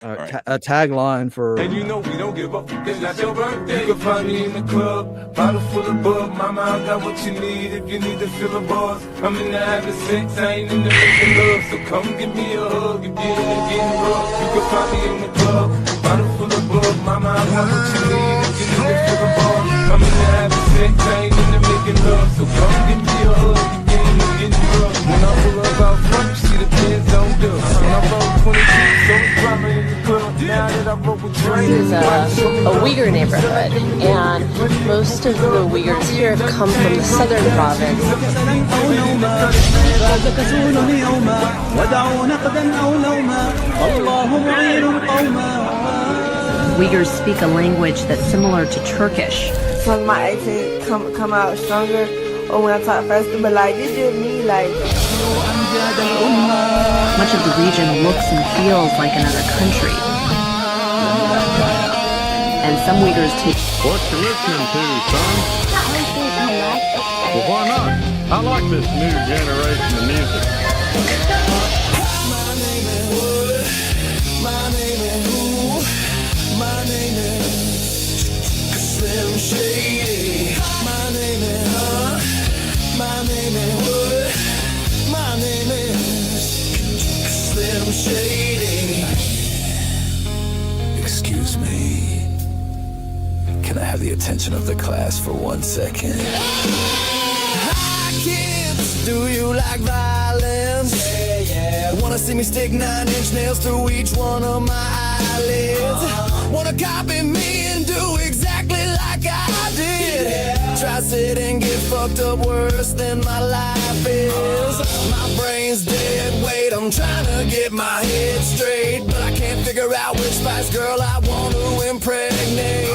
All right. A tagline for. And you know we don't give up. It's not your birthday. You can find me in the club, bottle full of bub. Mama, I got what you need if you need to fill a buzz. I'm in the having sex, I ain't in the making love. So come give me a hug if you're in the getting rough. You can find me in the club, bottle full of bub. Mama, I got what you need if you need to fill a buzz. I'm in the having sex, I ain't in the making love. So come give me a hug if you're in the getting rough. When I pull up out front, you see the pins on dust. When I roll 22, so it's drama in the club. Now that I roll with Dre. This is a Uyghur neighborhood, and most of the Uyghurs here have come from the southern province. Uyghurs speak a language that's similar to Turkish. Some of my accent come out stronger, or when I talk faster, but like this just me like. Much of the region looks and feels like another country. And some Uyghurs take... What you listening to, son? Well, why not? I like this new generation of music. My name is Wood. My name is Who. My name is Slim Shady. My name is My name is Wood. My name is Slim Shady. Excuse me. Can I have the attention of the class for 1 second? Hi kids, do you like violence? Yeah. Wanna see me stick 9-inch nails through each one of my eyelids? Wanna copy me and do exactly like I did? Yeah. Try sit and get fucked up worse than my life is. My brain's dead, wait, I'm trying to get my head straight, but I can't figure out which Spice Girl I want to impregnate.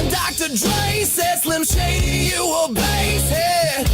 Dr. Dre said, Slim Shady, you a basehead.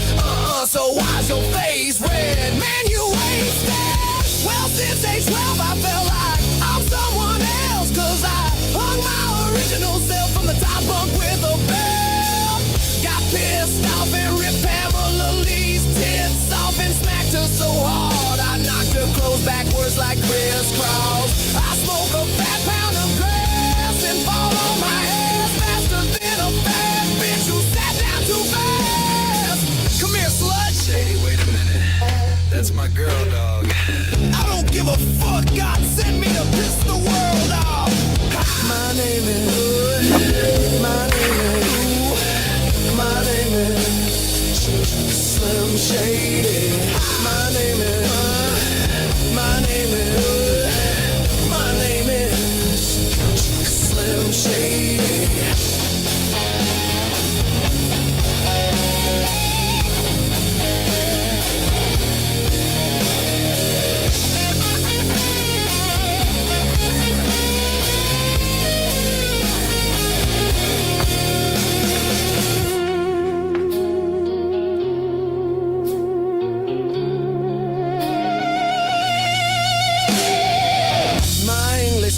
So why's your face red? Man, you wasted. Well, since age 12, I felt like I'm someone else, 'cause I hung my original self from the top bunk with a bell. Got pissed off and ripped Pamela Lee's tits off and smacked her so hard I knocked her clothes backwards like crisscross. I smoke a fat pound of grass and fall on my ass faster than a fat bitch who sat down too fast. Come here, slut. Shady, wait a minute. That's my girl, dog. I don't give a fuck. God sent me to piss the world off. My name is My name is My name is Slim Shady. My name is My name is My name is Slim Shady.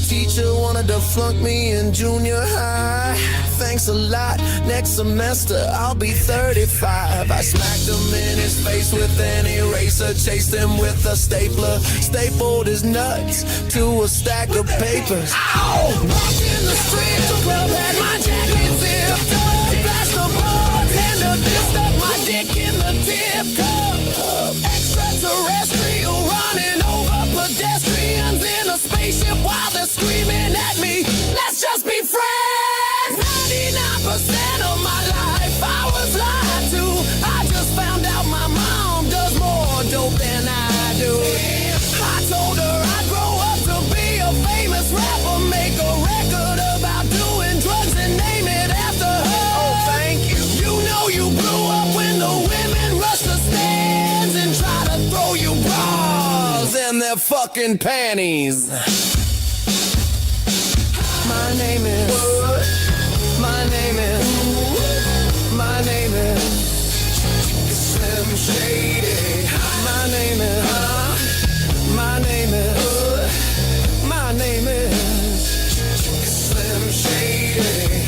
Teacher wanted to flunk me in junior high. Thanks a lot. Next semester I'll be 35. I smacked him in his face with an eraser, chased him with a stapler, stapled his nuts to a stack of papers. Ow! Walked in the street, the club had my jacket zipped up, flashed the boards, and a dissed up my dick in the tip cup. Extraterrestrial running over pedestrians in a spaceship while they're screaming at me. Let's just be friends. 99% of my life I was lied to. I just found out my mom does more dope than I do. I told her I'd grow up to be a famous rapper, make a record about doing drugs and name it after her. Oh, thank you. You know you blew up when the women rush the stands and try to throw you bras in their fucking panties. My name is My name is My name is Slim Shady. My name is My name is My name is Slim Shady.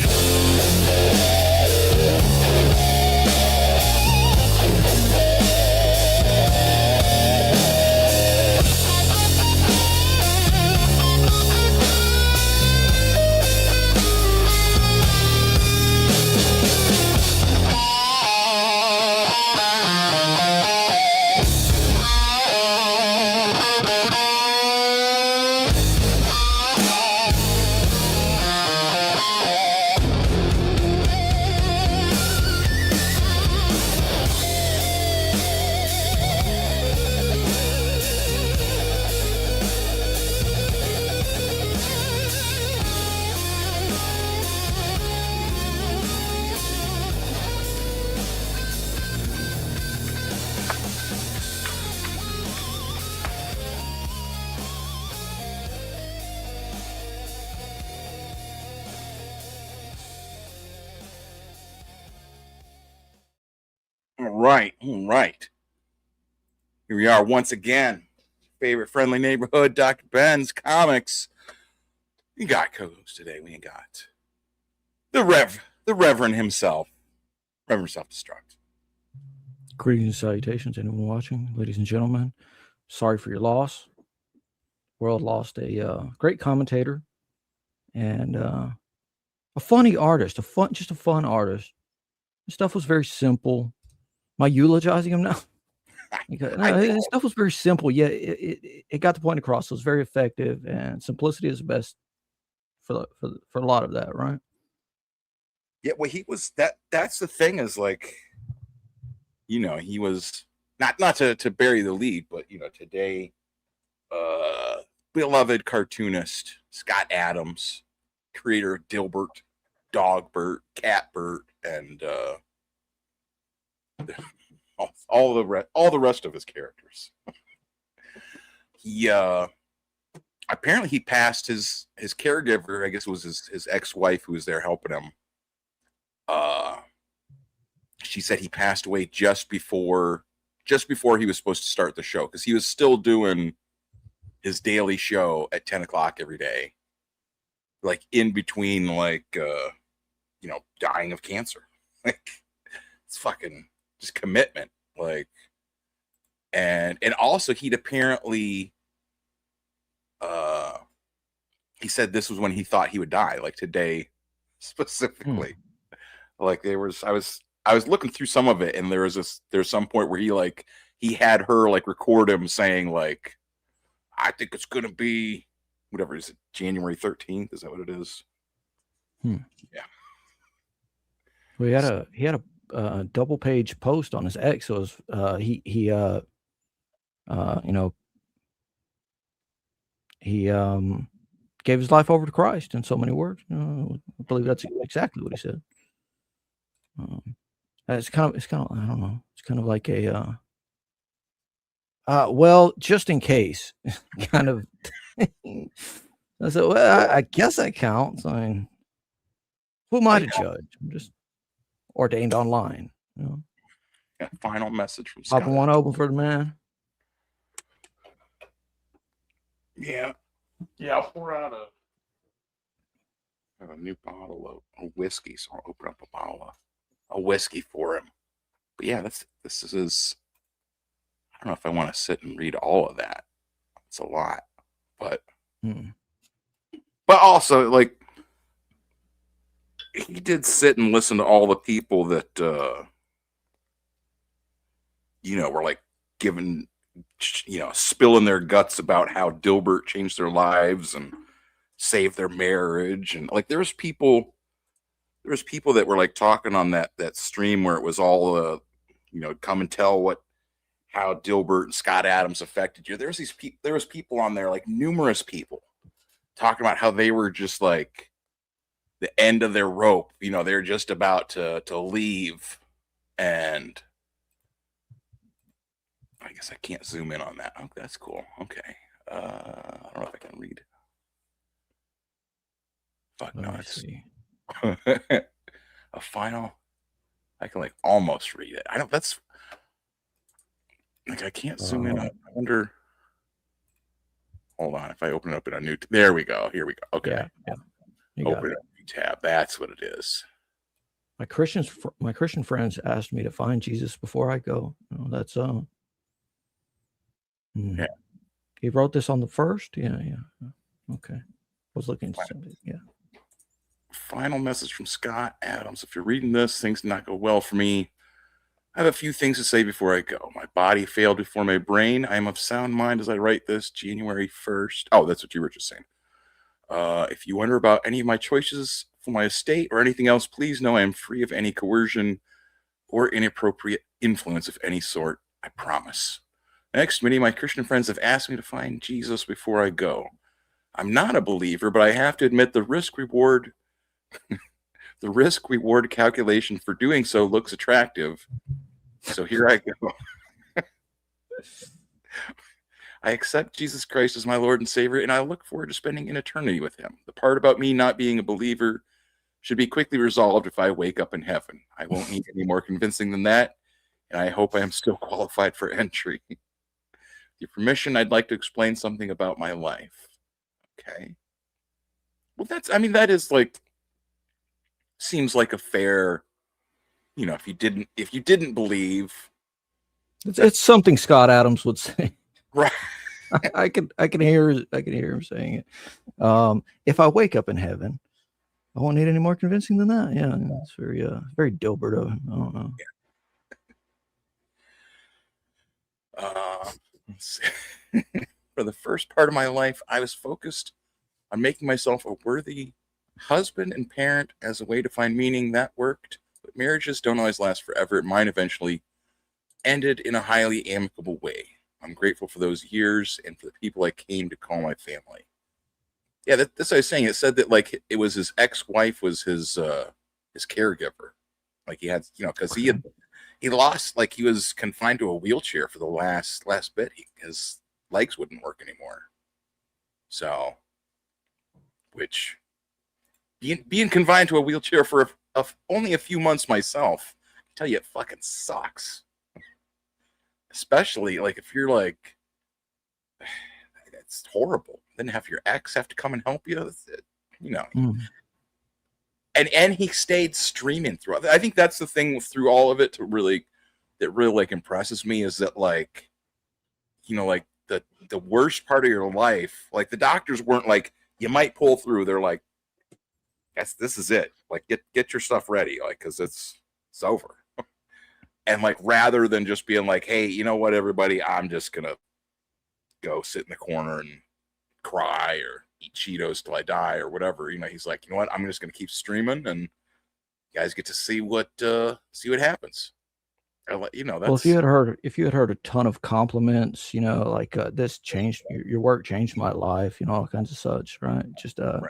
right. All right. Here we are once again. Favorite friendly neighborhood, Dr. Ben's Comics. We got co-host today. We got the Reverend himself, Reverend Self-Destruct. Greetings and salutations, anyone watching, ladies and gentlemen. Sorry for your loss. World lost a great commentator and a funny artist, just a fun artist. His stuff was very simple. Am I eulogizing him now? His stuff was very simple, yet it got the point across. It was very effective, and simplicity is the best for a lot of that, right? Yeah, well, he was that's the thing is like, you know, he was not to bury the lead, but you know, today, beloved cartoonist Scott Adams, creator of Dilbert, Dogbert, Catbert, and all the rest of his characters. He apparently he passed his caregiver, I guess it was his ex-wife who was there helping him. She said he passed away just before he was supposed to start the show, because he was still doing his daily show at 10 o'clock every day, like in between, like you know, dying of cancer. Like, it's fucking just commitment. Like, and also he'd apparently he said this was when he thought he would die, like today specifically. Like I was looking through some of it, and there's some point where he had her like record him saying like, I think it's gonna be whatever, is it January 13th? Is that what it is? Yeah. Well, he had a double page post on his X. So it was, he gave his life over to Christ in so many words. I believe that's exactly what he said. It's kind of I don't know. It's kind of like a well, just in case kind of. I said, well, I guess that counts. I mean, who am I to judge? I'm just ordained online. You know? Yeah, final message from Scott. Popping one open for the man. Yeah. I'll pour out a new bottle of whiskey, so I'll open up a bottle of whiskey for him. But yeah, this is. I don't know if I want to sit and read all of that. It's a lot, but also like he did sit and listen to all the people that you know, were like giving, you know, spilling their guts about how Dilbert changed their lives and saved their marriage, and like there was people that were like talking on that stream where it was all you know, come and tell how Dilbert and Scott Adams affected you. There was people on there, like numerous people, talking about how they were just like the end of their rope. You know, they're just about to leave, and I guess I can't zoom in on that. Oh, that's cool. Okay. I don't know if I can read. Fuck no. A final. I can like almost read it. That's like I can't zoom in. I wonder. Hold on. If I open it up in a new. There we go. Here we go. Okay. Yeah. Open up a new tab. That's what it is. My Christian friends asked me to find Jesus before I go. You know, that's Yeah. He wrote this on the 1st. Yeah. Okay. I was looking at something. Yeah. Final message from Scott Adams. If you're reading this, things did not go well for me. I have a few things to say before I go. My body failed before my brain. I am of sound mind as I write this, January 1st. Oh, that's what you were just saying. If you wonder about any of my choices for my estate or anything else, please know I am free of any coercion or inappropriate influence of any sort. I promise. Next, many of my Christian friends have asked me to find Jesus before I go. I'm not a believer, but I have to admit the risk-reward calculation for doing so looks attractive. So here I go. I accept Jesus Christ as my Lord and Savior, and I look forward to spending an eternity with him. The part about me not being a believer should be quickly resolved if I wake up in heaven. I won't need any more convincing than that, and I hope I am still qualified for entry. With your permission, I'd like to explain something about my life. Okay. Well, that is like, seems like a fair, if you didn't believe. It's something Scott Adams would say. Right. I can hear him saying it. If I wake up in heaven, I won't need any more convincing than that. Yeah, it's very Dilbert of him. I don't know. Let's see. For the first part of my life, I was focused on making myself a worthy husband and parent as a way to find meaning. That worked, but marriages don't always last forever. Mine eventually ended in a highly amicable way. I'm grateful for those years and for the people I came to call my family. Yeah, that's what I was saying. It said that like it was his ex-wife was his caregiver. Like he had, because he lost, like he was confined to a wheelchair for the last bit. His legs wouldn't work anymore. So, which being confined to a wheelchair for only a few months myself, I tell you, it fucking sucks. Especially like if you're like, it's horrible. Then have your ex have to come and help you. And he stayed streaming throughout. I think that's the thing through all of it that really like impresses me is that like, like the worst part of your life, like the doctors weren't like, you might pull through. They're like, this is it. Like get your stuff ready. Like, cause it's over. And like, rather than just being like, hey, you know what, everybody, I'm just going to go sit in the corner and cry or eat Cheetos till I die or whatever. He's like, you know what, I'm just going to keep streaming and you guys get to see what happens. That's, well, if you had heard a ton of compliments, like this changed your work, changed my life, all kinds of such, right? Just right.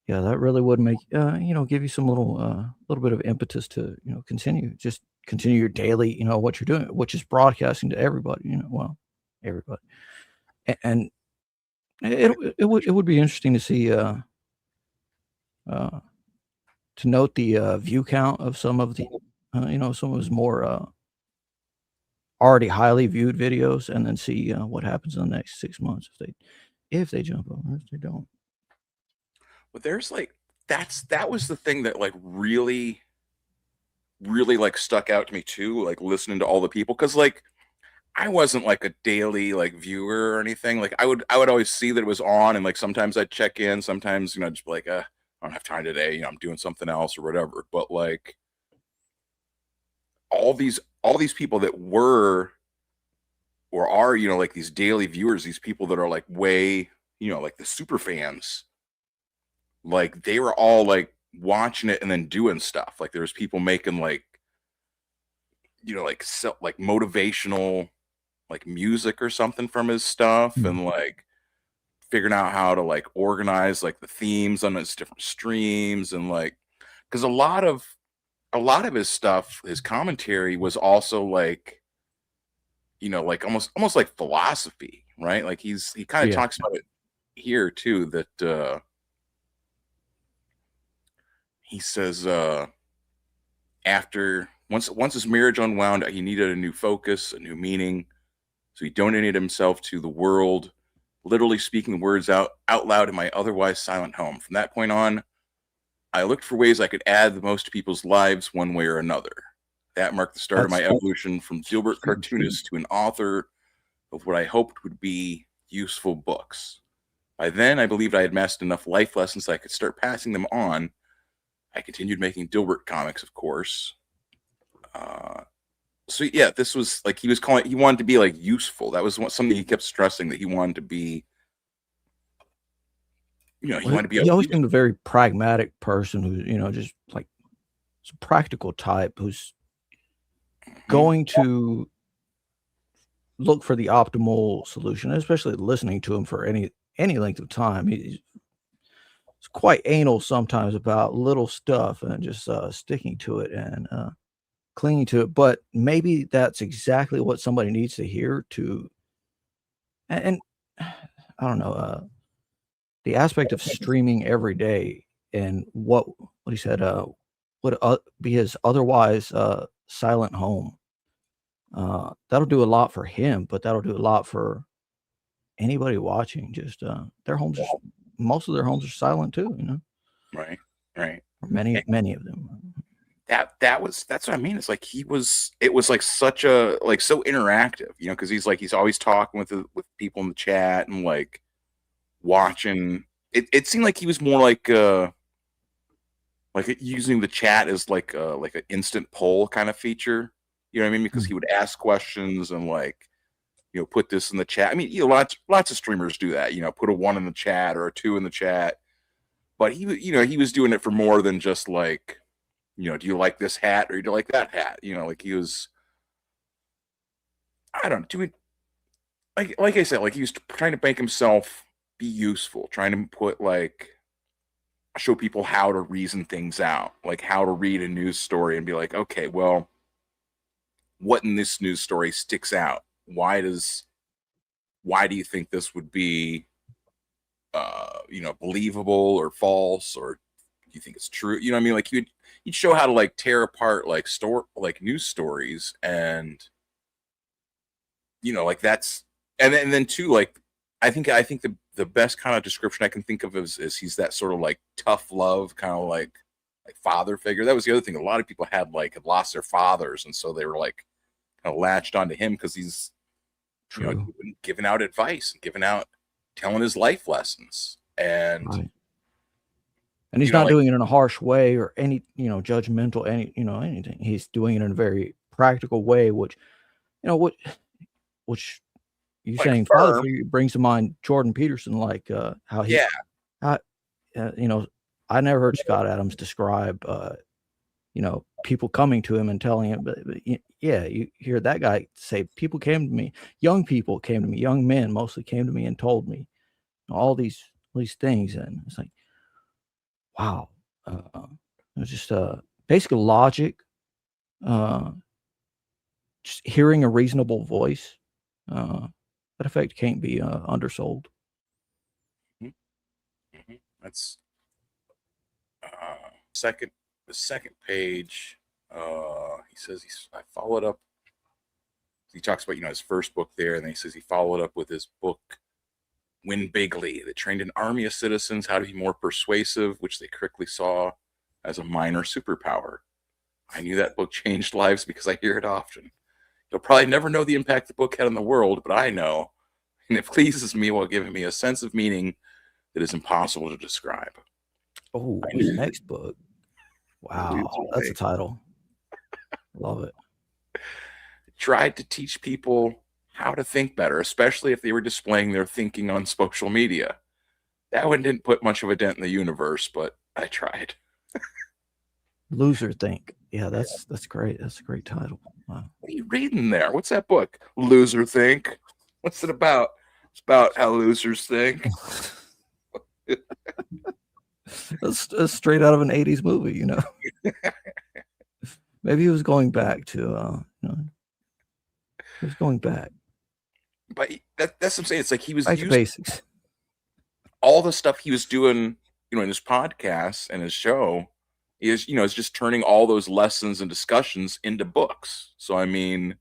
Yeah, that really would make give you some little bit of impetus to continue your daily what you're doing, which is broadcasting to everybody. Everybody, and it would be interesting to see to note the view count of some of the some of his more already highly viewed videos, and then see what happens in the next 6 months if they jump over, if they don't. But there's like that was the thing that like really like stuck out to me too, like listening to all the people, because like I wasn't like a daily like viewer or anything. Like I would always see that it was on, and like sometimes I'd check in, sometimes just be like I don't have time today, I'm doing something else or whatever. But like all these people that were or are like these daily viewers, these people that are like way like the super fans, like they were all like watching it and then doing stuff. Like there was people making like like motivational like music or something from his stuff, and like figuring out how to like organize like the themes on his different streams, and like because a lot of his stuff, his commentary was also like like almost like philosophy, right? Like he kind of talks about it here too, that he says after once his marriage unwound, he needed a new focus, a new meaning. So he donated himself to the world, literally speaking the words out loud in my otherwise silent home. From that point on, I looked for ways I could add the most to people's lives one way or another. That marked the start of my evolution from Dilbert cartoonist to an author of what I hoped would be useful books. By then, I believed I had mastered enough life lessons so I could start passing them on. I continued making Dilbert comics, of course. So yeah, this was like he wanted to be like useful. That was something he kept stressing, that he wanted to be. He wanted to be. He always seemed a very pragmatic person who just like it's a practical type who's going to look for the optimal solution, especially listening to him for any length of time. He's quite anal sometimes about little stuff and just sticking to it and clinging to it. But maybe that's exactly what somebody needs to hear and I don't know, the aspect of streaming every day and what he said would be his otherwise silent home. That'll do a lot for him, but that'll do a lot for anybody watching. Just their homes, most of their homes are silent too. Right. Right. Or many of them. That's what I mean. It's like it was like such a like so interactive, because he's always talking with people in the chat and like watching. It seemed like he was more like using the chat as like an instant poll kind of feature. You know what I mean? Because he would ask questions and like put this in the chat. I mean, lots of streamers do that. Put a 1 in the chat or a 2 in the chat. But he was doing it for more than just like, do you like this hat or do you like that hat? Like he was, I don't know, doing like I said, like he was trying to make himself be useful, trying to put like show people how to reason things out, like how to read a news story and be like, okay, well, what in this news story sticks out? Why do you think this would be believable or false, or do you think it's true? You know what I mean? Like you'd show how to like tear apart like news stories, and like that's and then too, like I think the best kind of description I can think of is he's that sort of like tough love kind of like father figure. That was the other thing. A lot of people had lost their fathers, and so they were like kind of latched onto him because he's giving out advice and telling his life lessons, and right. And he's not doing it in a harsh way or any judgmental anything. He's doing it in a very practical way, which you like saying firm. father figure brings to mind Jordan Peterson, like how he I never heard Scott Adams describe people coming to him and telling him, but you hear that guy say, people came to me, young people came to me, young men mostly came to me and told me all these things. And it's like, wow. It was just basic logic, just hearing a reasonable voice. That effect can't be undersold. Mm-hmm. That's the second page. He says I followed up. He talks about his first book there, and then he says he followed up with his book Win Bigly, that trained an army of citizens how to be more persuasive, which they quickly saw as a minor superpower. I knew that book changed lives because I hear it often. You'll probably never know the impact the book had on the world, but I know, and it pleases me while giving me a sense of meaning that is impossible to describe. Oh, the next book. Wow, that's a title. Love it. Tried to teach people how to think better, especially if they were displaying their thinking on social media. That one didn't put much of a dent in the universe, but I tried. Loser Think. Yeah, that's great. That's a great title. Wow. What are you reading there? What's that book? Loser Think. What's it about? It's about how losers think. That's straight out of an 80s movie, Maybe he was going back to he was going back. But that's what I'm saying. It's like he was back to basics. All the stuff he was doing, in his podcast and his show is just turning all those lessons and discussions into books. So I mean,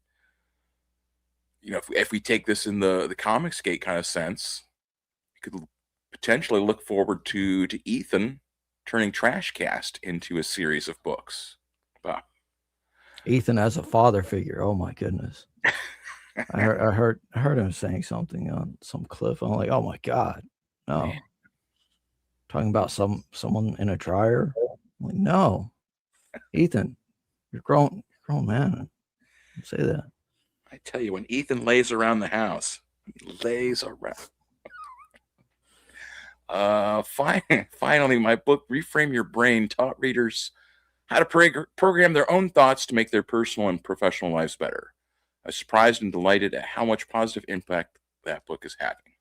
if we take this in the Comicsgate kind of sense, you could potentially look forward to Ethan turning Trashcast into a series of books. Wow. Ethan as a father figure. Oh my goodness. I heard him saying something on some clip. I'm like, oh my God. No. Man. Talking about someone in a dryer. I'm like, no. Ethan, you're grown man. Don't say that. I tell you, when Ethan lays around the house, he lays around. Finally, my book, Reframe Your Brain, taught readers how to program their own thoughts to make their personal and professional lives better. I was surprised and delighted at how much positive impact that book is having.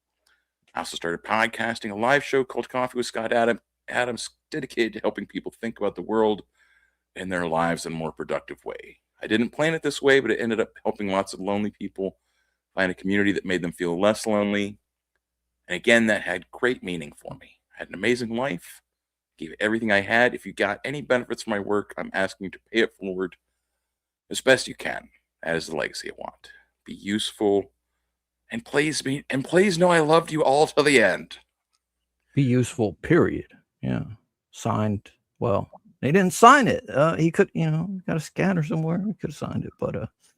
I also started podcasting a live show called Coffee with Scott Adams, dedicated to helping people think about the world and their lives in a more productive way. I didn't plan it this way, but it ended up helping lots of lonely people find a community that made them feel less lonely. And again, that had great meaning for me. I had an amazing life, gave everything I had. If you got any benefits from my work, I'm asking you to pay it forward. as best you can. That is the legacy I want. Be useful, and please know I loved you all to the end. Be useful, period. Yeah. Signed. Well, they didn't sign it. He could, got a scanner somewhere. We could have signed it, but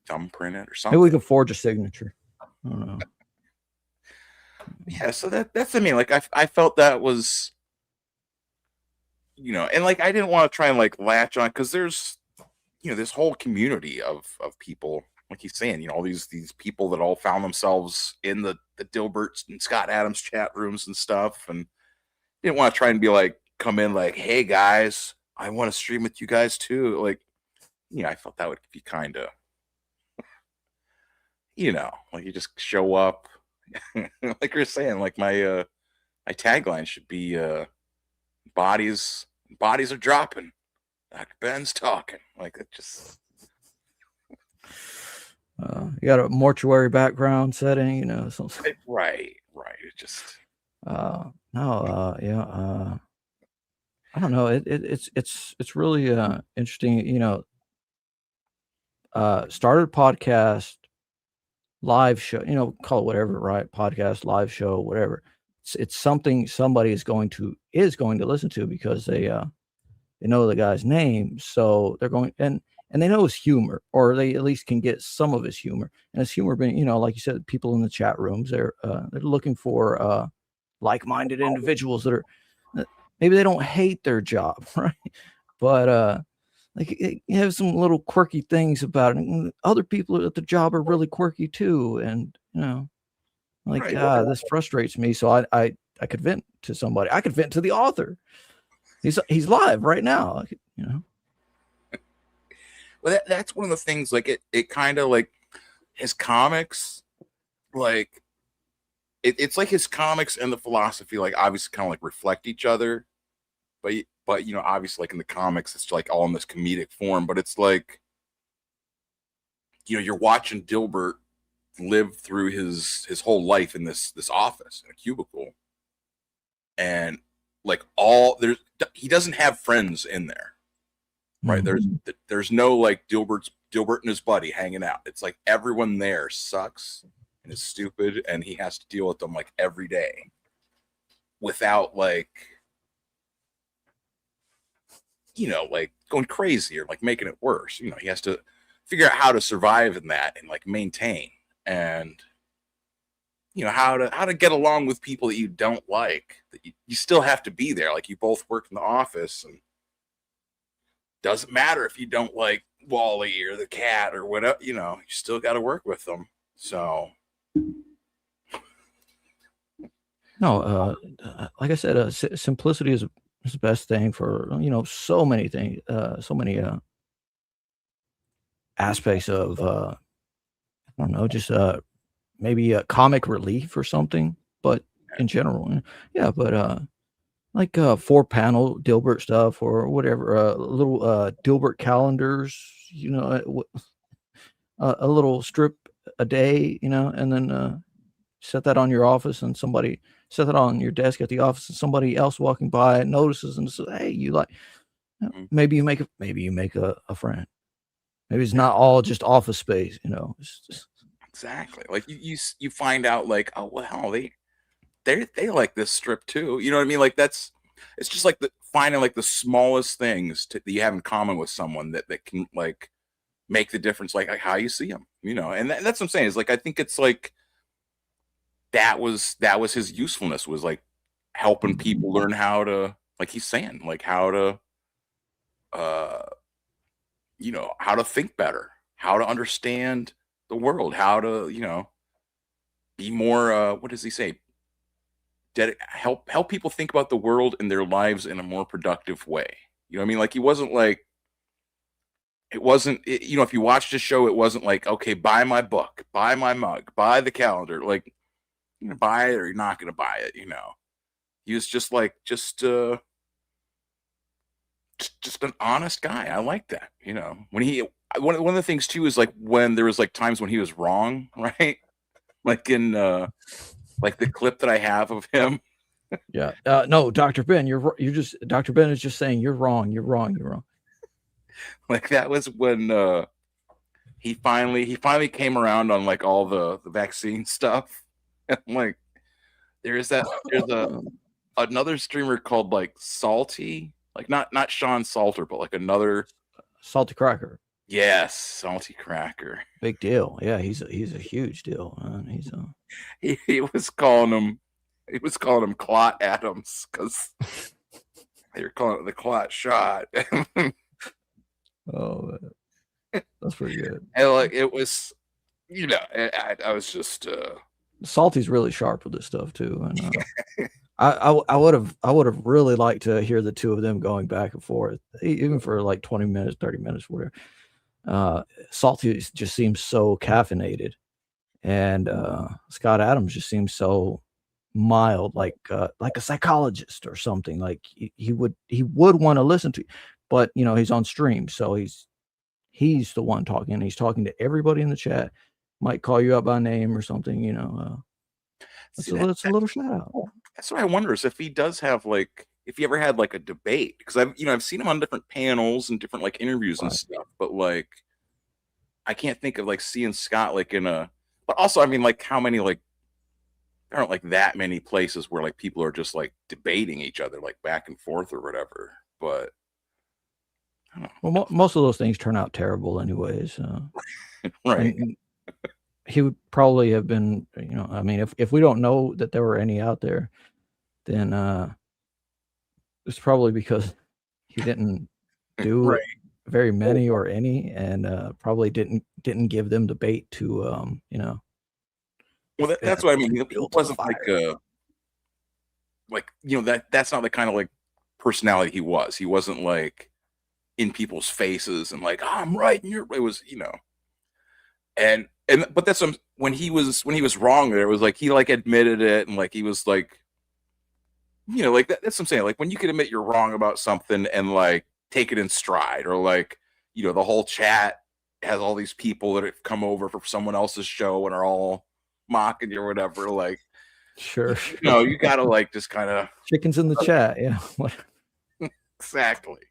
Thumbprint it or maybe something. we could forge a signature. I don't know. Yeah, so that's I mean, like I felt that was, and like I didn't want to try and like latch on, because there's this whole community of people, like he's saying, all these people that all found themselves in the Dilbert and Scott Adams chat rooms and stuff, and didn't want to try and be like, come in like, hey guys, I want to stream with you guys too. Like, I felt that would be kind of, like you just show up. Like you're saying, like my tagline should be bodies are dropping, Dr. Ben's talking. Like it just You got a mortuary background setting, something. right. It just I don't know. It's really interesting. Started a podcast, live show. Call it whatever, right? Podcast, live show, whatever. It's something somebody is going to listen to, because they know the guy's name, so they're going and they know his humor, or they at least can get some of his humor. And his humor being, like you said, people in the chat rooms, they're looking for like-minded individuals that are maybe they don't hate their job, right? But like you have some little quirky things about it. And other people at the job are really quirky too, and like Right. this frustrates me. So I could vent to somebody. I could vent to the author. He's live right now. Well, that's one of the things. Like it kind of like his comics, like it's like his comics and the philosophy, like obviously kind of like reflect each other, but obviously like in the comics it's like all in this comedic form, but it's like you're watching Dilbert live through his whole life in this office in a cubicle, and like he doesn't have friends in there, right? There's no like Dilbert and his buddy hanging out. It's like everyone there sucks and is stupid, and he has to deal with them like every day without like like going crazy or like making it worse. He has to figure out how to survive in that and like maintain, and how to get along with people that you don't like, that you still have to be there. Like you both work in the office, and doesn't matter if you don't like Wally or the cat or whatever, you still got to work with them. So no, like I said, simplicity is the best thing for so many things, so many aspects of I don't know, just maybe a comic relief or something, but in general, yeah. But like 4-panel Dilbert stuff or whatever, little Dilbert calendars, a little strip a day, and then set that on your office, and somebody set that on your desk at the office, and somebody else walking by notices and says, hey, you like, maybe you make a friend. Maybe it's not all just office space, it's just... Exactly. Like you find out like, oh wow, they like this strip too. You know what I mean? Like it's just like finding like the smallest things that you have in common with someone that can like make the difference, like how you see them. And that's what I'm saying, is like I think it's like that was his usefulness, was like helping people learn how to, like he's saying, like how to how to think better, how to understand the world, how to be more what does he say, help people think about the world and their lives in a more productive way. You know what I mean? Like he wasn't like, if you watched the show, it wasn't like, okay, buy my book, buy my mug, buy the calendar, like you're gonna buy it or you're not gonna buy it. He was just like just an honest guy. I like that. When one of the things too is like when there was like times when he was wrong, right? Like in like the clip that I have of him. Yeah. No, Dr. Ben, Dr. Ben is just saying you're wrong. You're wrong. You're wrong. Like that was when he finally came around on like all the vaccine stuff. And like there's another streamer called like Salty, like not Sean Salter, but like another Salty Cracker. Yes, Salty Cracker. Big deal. Yeah, he's a huge deal. He's he was calling him Clot Adams because they were calling it the Clot Shot. Oh, that's pretty good. And like it was, I was just Salty's really sharp with this stuff too, and I would have really liked to hear the two of them going back and forth, even for like 20 minutes, 30 minutes, whatever. Salty just seems so caffeinated, and Scott Adams just seems so mild, like a psychologist or something. Like he would want to listen to, but he's on stream, so he's the one talking. He's talking to everybody in the chat. Might call you out by name or something. It's a little shout out. That's what I wonder is if he does have like if he ever had like a debate, because I've seen him on different panels and different like interviews and stuff, but like I can't think of like seeing Scott like in a. But also, I mean, like how many like there aren't like that many places where like people are just like debating each other like back and forth or whatever. But I don't know. Well, most of those things turn out terrible anyways. Right. And he would probably have been, I mean, if we don't know that there were any out there, then it's probably because he didn't do Right. very many or any, and probably didn't give them the bait to, Well, that's what I mean. It build wasn't the like that's not the kind of like personality he was. He wasn't like in people's faces and like, oh, I'm right and it was, and but that's when he was wrong there, it was like he like admitted it and like he was like, like that's what I'm saying. Like when you can admit you're wrong about something and like take it in stride, or like, the whole chat has all these people that have come over for someone else's show and are all mocking you or whatever. Like, Sure. you gotta like just kind of Chickens in the chat. Yeah. exactly,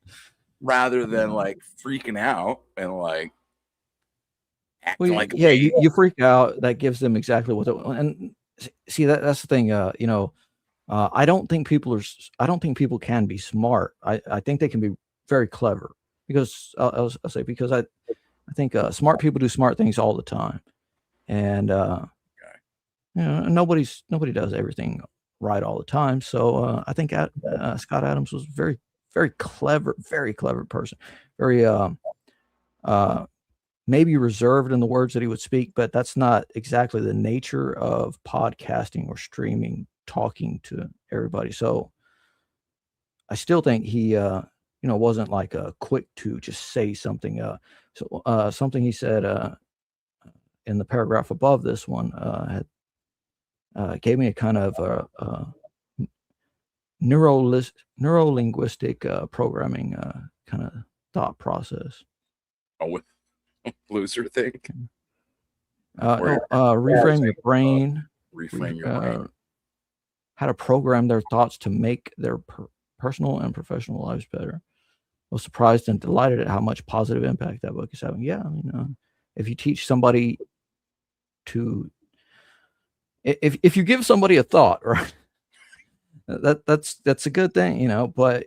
rather than like freaking out and like acting Well, like yeah, you freak out. That gives them exactly what they want. And see, that's the thing. I don't think people can be smart. I think they can be very clever, because I'll say, because I think smart people do smart things all the time, and nobody does everything right all the time. So I think Scott Adams was very, very clever person, very maybe reserved in the words that he would speak, but that's not exactly the nature of podcasting or streaming, talking to everybody. So I still think he wasn't like quick to just say something. So something he said in the paragraph above this one gave me a kind of neuro-linguistic programming kind of thought process. Oh, with loser thing. Reframe your brain. Reframe your brain. How to program their thoughts to make their personal and professional lives better. I was surprised and delighted at how much positive impact that book is having. Yeah, if you teach somebody to, if you give somebody a thought, right, that's a good thing, but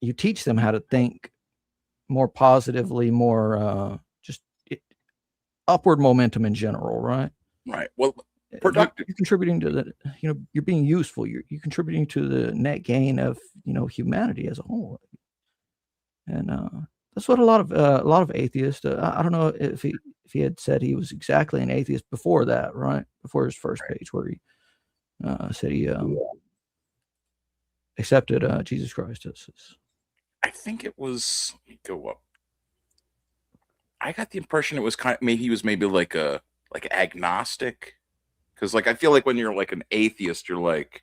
you teach them how to think more positively, more upward momentum in general, right? Right. Well, productive. You're contributing to the, you're being useful. You're contributing to the net gain of, humanity as a whole. And that's what a lot of atheists. I don't know if he had said he was exactly an atheist before that, right? Before his first page, where he said he accepted Jesus Christ as his. I think it was. Let me go up. I got the impression it was maybe he was like agnostic, because like I feel like when you're like an atheist, you're like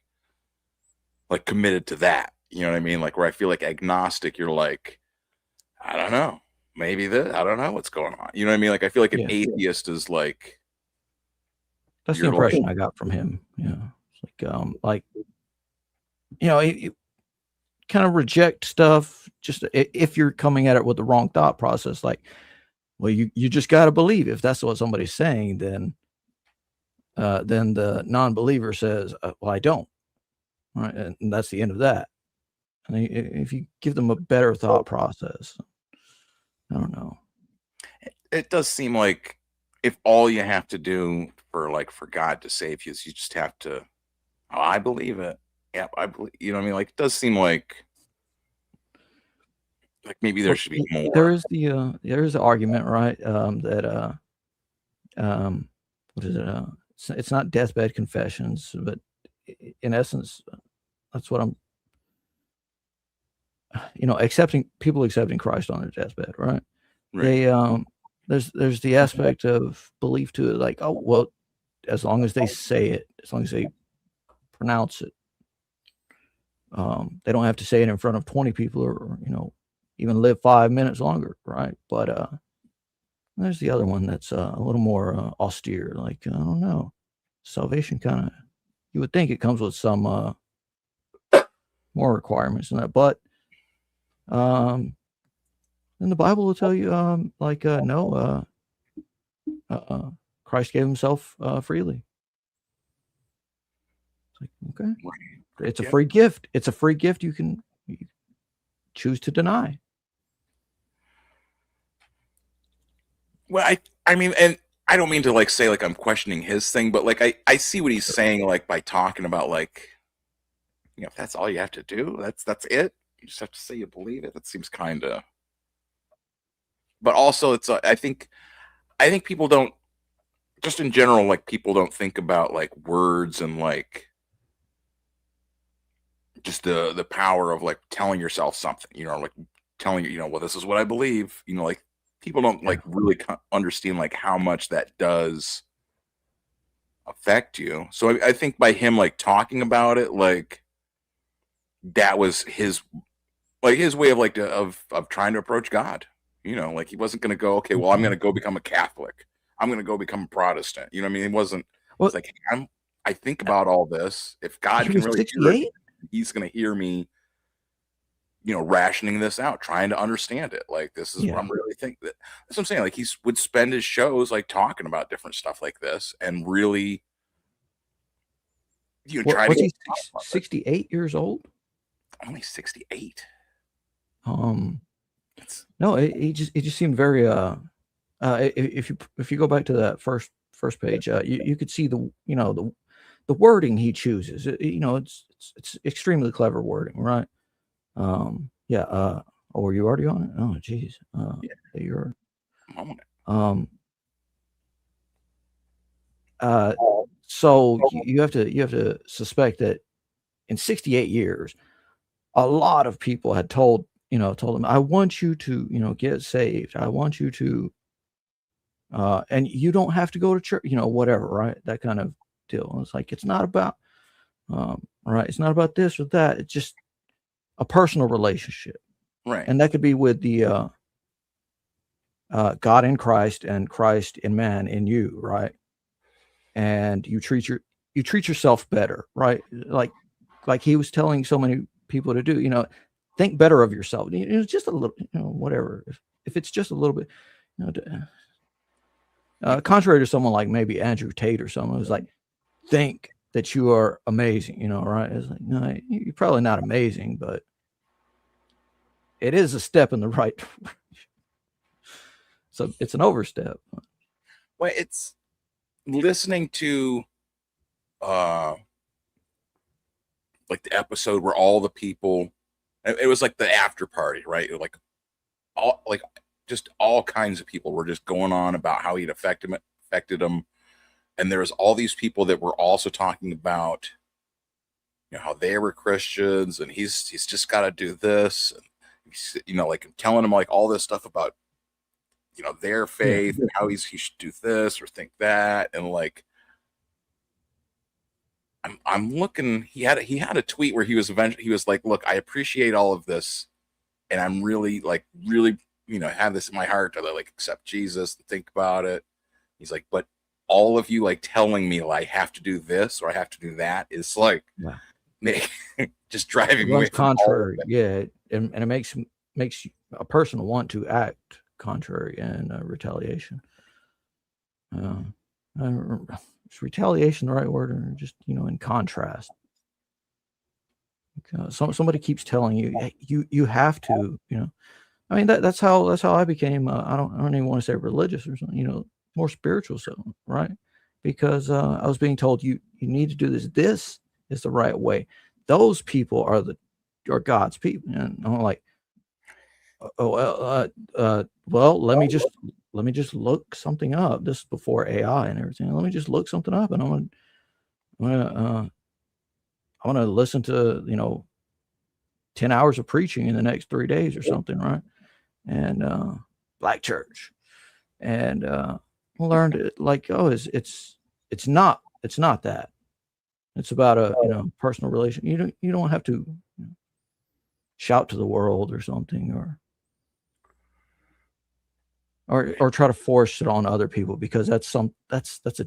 committed to that. You know what I mean? Like where I feel like agnostic, you're like, I don't know, maybe I don't know what's going on. You know what I mean? Like I feel like an atheist is like. That's the impression I got from him. Yeah, it's like you kind of reject stuff just if you're coming at it with the wrong thought process. Like Well, you just got to believe. If that's what somebody's saying, then the non-believer says, well, I don't. Right. And that's the end of that. And if you give them a better thought process, I don't know. It does seem like if all you have to do for God to save you is you just have to, oh, I believe it. Yeah, I believe, you know what I mean? Like, it does seem like maybe there should be more. There is the argument, right? That what is it? It's not deathbed confessions, but in essence, that's what I'm, accepting Christ on their deathbed, right? They there's the aspect of belief to it, like, oh well, as long as they say it, as long as they pronounce it, they don't have to say it in front of 20 people or even live 5 minutes longer, right? But there's the other one that's a little more austere, like, I don't know, salvation kind of, you would think it comes with some more requirements than that, but then the Bible will tell you no, Christ gave himself freely. It's like, okay, it's a free gift. It's a free gift you can choose to deny. Well, I mean, and I don't mean to say I'm questioning his thing, but I see what he's saying, by talking about if that's all you have to do, that's it. You just have to say you believe it. That seems kind of, but also it's I think people don't, just in general, people don't think about words and just the power of telling yourself something, telling you, well, this is what I believe, people don't really understand how much that does affect you. So I think by him talking about it, that was his way of trying to approach God. He wasn't going to go, okay, well, I'm going to go become a Catholic. I'm going to go become a Protestant. You know what I mean? It wasn't. Well, it's I think about all this. If God can really hear it, he's going to hear me, rationing this out, trying to understand it. This is what I'm really thinking. That's what I'm saying. He would spend his shows talking about different stuff like this, and really, try to. 68 years old? Only 68. No, it just seemed very if you go back to that first page, you could see the wording he chooses. It's extremely clever wording, right? Oh, were you already on it? Oh, geez. You're on it. So you have to suspect that in 68 years, a lot of people had told him, I want you to, get saved. I want you to, and you don't have to go to church, whatever, right? That kind of deal. It's it's not about, right. It's not about this or that. It's just a personal relationship. Right. And that could be with the, God in Christ and Christ in man in you. Right. And you treat yourself better, right? Like he was telling so many people to do, think better of yourself. Just a little, whatever. If it's just a little bit, contrary to someone like maybe Andrew Tate or someone who's think that you are amazing, right? It's no, you're probably not amazing, but it is a step in the right direction. So it's an overstep. Well, it's listening to the episode where all the people, it was the after party, right? Just all kinds of people were just going on about how he'd affected them. And there was all these people that were also talking about, how they were Christians, and he's just got to do this, and he's, telling them all this stuff about, their faith and how he should do this or think that, and I'm looking. He had a tweet where he was like, look, I appreciate all of this, and I'm really have this in my heart to accept Jesus and think about it. He's like, but all of you telling me I have to do this or I have to do that is just driving me contrary. Yeah, and it makes a person want to act contrary and retaliation. Is retaliation the right word, or just in contrast? Somebody keeps telling you, hey, you have to, I mean that's how I became. I don't even want to say religious or something, more spiritual, so right, because I was being told you need to do this. This is the right way. Those people are God's people, and I'm like, well, let me just look something up. This is before AI and everything. Let me just look something up, and I'm gonna listen to 10 hours of preaching in the next 3 days or something, right? And black church, and learned it like, oh, it's not that. It's about a personal relation. You don't have to shout to the world or something, or try to force it on other people, because that's a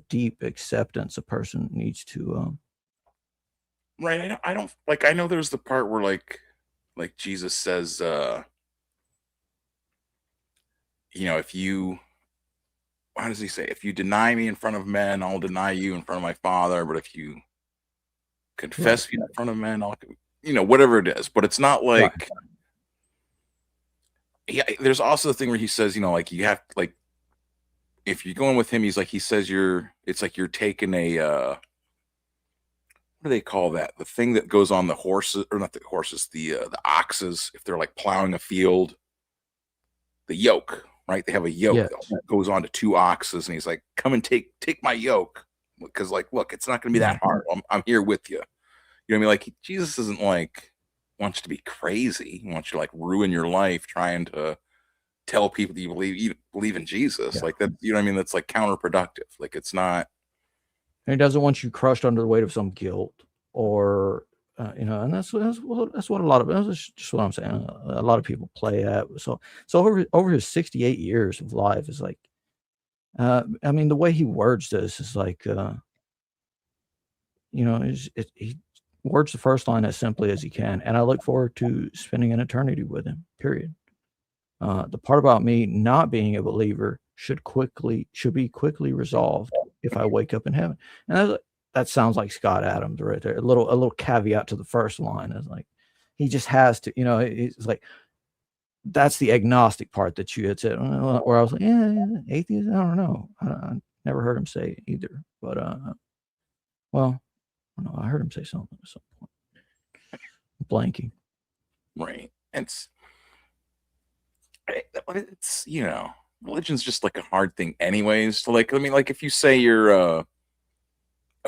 deep acceptance a person needs to. Right. I don't like. I know there's the part where like Jesus says, if you, how does he say? If you deny me in front of men, I'll deny you in front of my Father. But if you confess me in front of men, I'll, whatever it is. But it's not like. Right. Yeah, there's also the thing where he says, like you have like, if you're going with him, he says it's like you're taking a, what do they call that? The thing that goes on the horses, or not the horses, the oxes, if they're like plowing a field, the yoke, right? They have a yoke that goes on to 2 oxes, and he's like, come and take my yoke. Because like, look, it's not going to be that hard. I'm here with you. You know what I mean? Like Jesus isn't like, wants you to be crazy. He wants you to like ruin your life trying to tell people that you believe in Jesus. Yeah. Like that, you know what I mean? That's like counterproductive. Like it's not. And he doesn't want you crushed under the weight of some guilt or, and that's what a lot of, that's just what I'm saying. A lot of people play at. So over his 68 years of life is like, I mean, the way he words this is like, he words the first line as simply as he can, and I look forward to spending an eternity with him, period. The part about me not being a believer should be quickly resolved if I wake up in heaven. And that sounds like Scott Adams right there. A little caveat to the first line is like, he just has to, it's like, that's the agnostic part that you had said, where I was like, atheist, I don't know. I never heard him say either, but well, I don't know, I heard him say something at some point. Blanking. Right. It's religion's just like a hard thing anyways. So like, I mean, like if you say you're a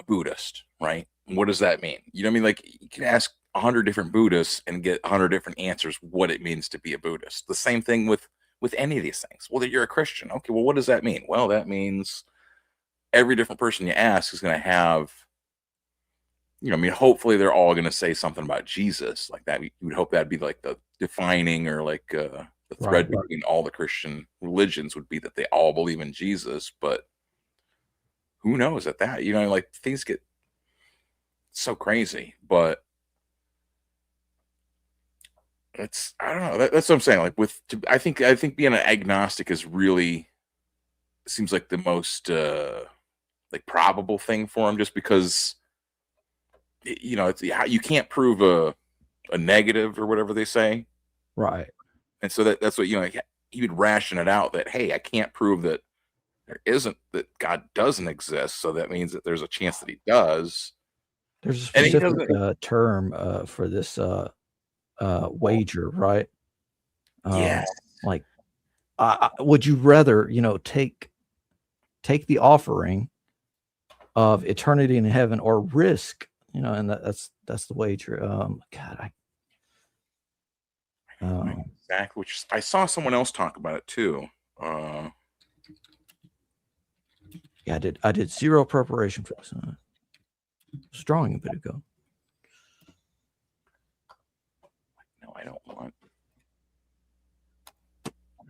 Buddhist, right? What does that mean? You know what I mean? Like you can ask 100 different Buddhists and get 100 different answers what it means to be a Buddhist. The same thing with any of these things. Well, that you're a Christian. Okay, well, what does that mean? Well, that means every different person you ask is going to have, I mean, hopefully they're all going to say something about Jesus like that. You would hope that'd be like the defining or like the thread between all the Christian religions would be that they all believe in Jesus. But who knows at that? Like things get so crazy. But I don't know. That's what I'm saying. Like I think being an agnostic is really seems like the most like probable thing for him, just because it's you can't prove a negative or whatever they say, right? And so that's what he would ration it out that, hey, I can't prove that that God doesn't exist, so that means that there's a chance that he does. There's a specific term for this wager, right? Yeah. Like, would you rather, take the offering of eternity in heaven or risk, and that's the wager. God, exactly. Which I saw someone else talk about it too. Yeah, I did zero preparation for this. I was drawing a bit ago. No, I don't want.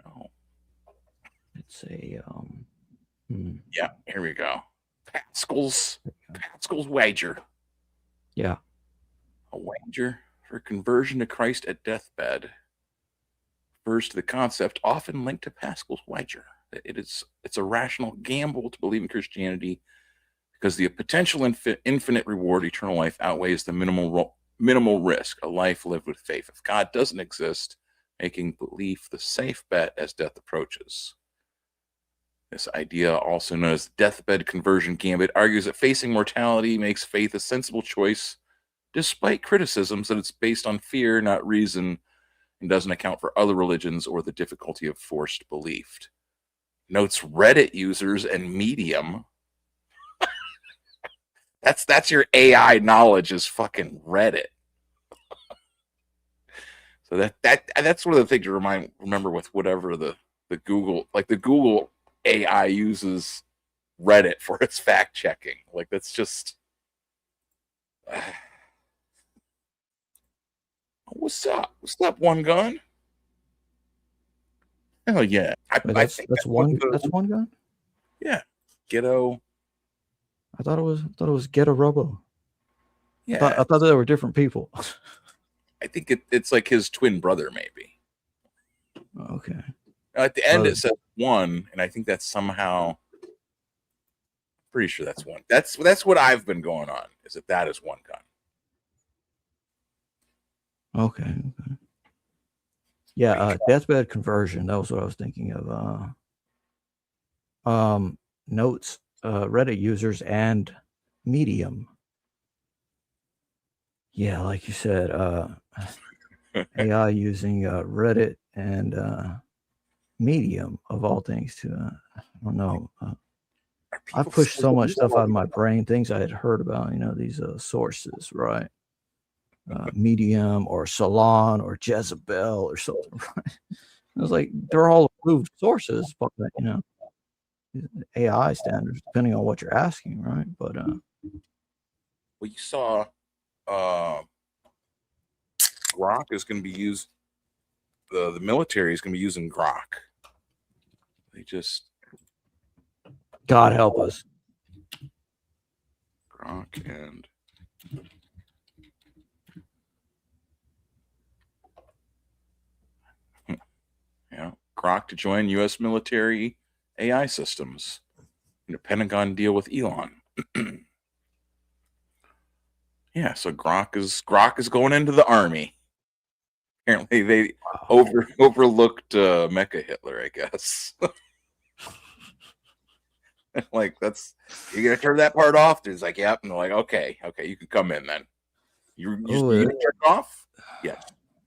No. It's a Yeah, here we go. Pascal's wager. Yeah. A wager for conversion to Christ at deathbed. refers to the concept often linked to Pascal's wager. It's a rational gamble to believe in Christianity because the potential infinite reward, eternal life, outweighs the minimal risk, a life lived with faith. If God doesn't exist, making belief the safe bet as death approaches. This idea, also known as deathbed conversion gambit, argues that facing mortality makes faith a sensible choice, despite criticisms that it's based on fear, not reason, and doesn't account for other religions or the difficulty of forced belief. Notes Reddit users and Medium. That's your AI knowledge is fucking Reddit. So that's one of the things to remember with whatever the Google, like the Google AI uses Reddit for its fact checking. Like that's just what's up? What's up, One Gun? Hell yeah! That's one gun. Yeah, Ghetto. I thought it was Ghetto Robo. Yeah, I thought they were different people. I think it's like his twin brother, maybe. Okay. At the end, it says one, and I think that's somehow. Pretty sure that's one. That's what I've been going on. Is that is One Gun? Okay. Yeah, deathbed conversion. That was what I was thinking of. Notes, Reddit users, and Medium. Yeah, like you said, AI using Reddit and Medium of all things to. I don't know. I've pushed so much stuff out of my brain, things I had heard about. These sources, right? Medium or Salon or Jezebel or something. Right? I was like, they're all approved sources, but AI standards, depending on what you're asking, right? But well, you saw Grok is going to be used. The military is going to be using Grok. They just God help us. Grok and yeah, Grok to join U.S. military AI systems in a Pentagon deal with Elon. Yeah, so Grok is going into the army. Apparently, they overlooked Mecha Hitler, I guess. Like you're gonna turn that part off. There's like, yep, and they're like, okay, you can come in then. You turn it off? Yes.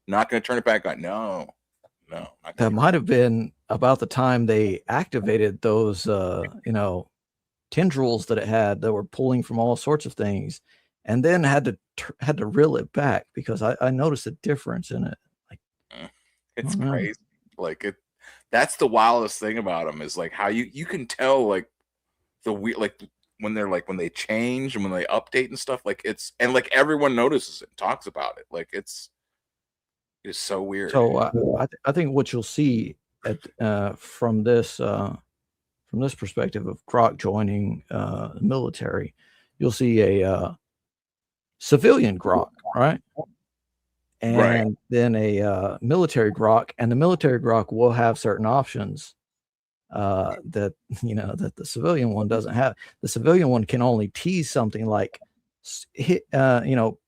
Not gonna turn it back on. No. That might have been about the time they activated those tendrils that it had that were pulling from all sorts of things, and then had to reel it back because I noticed a difference in it. Like it's crazy. Like that's the wildest thing about them is like how you can tell like when they change and when they update and stuff, like and everyone notices it and talks about it. Like it's so weird. So I think what you'll see from this perspective of Grok joining the military, you'll see a civilian Grok, right? And then a military Grok, and the military Grok will have certain options that the civilian one doesn't have. The civilian one can only tease something like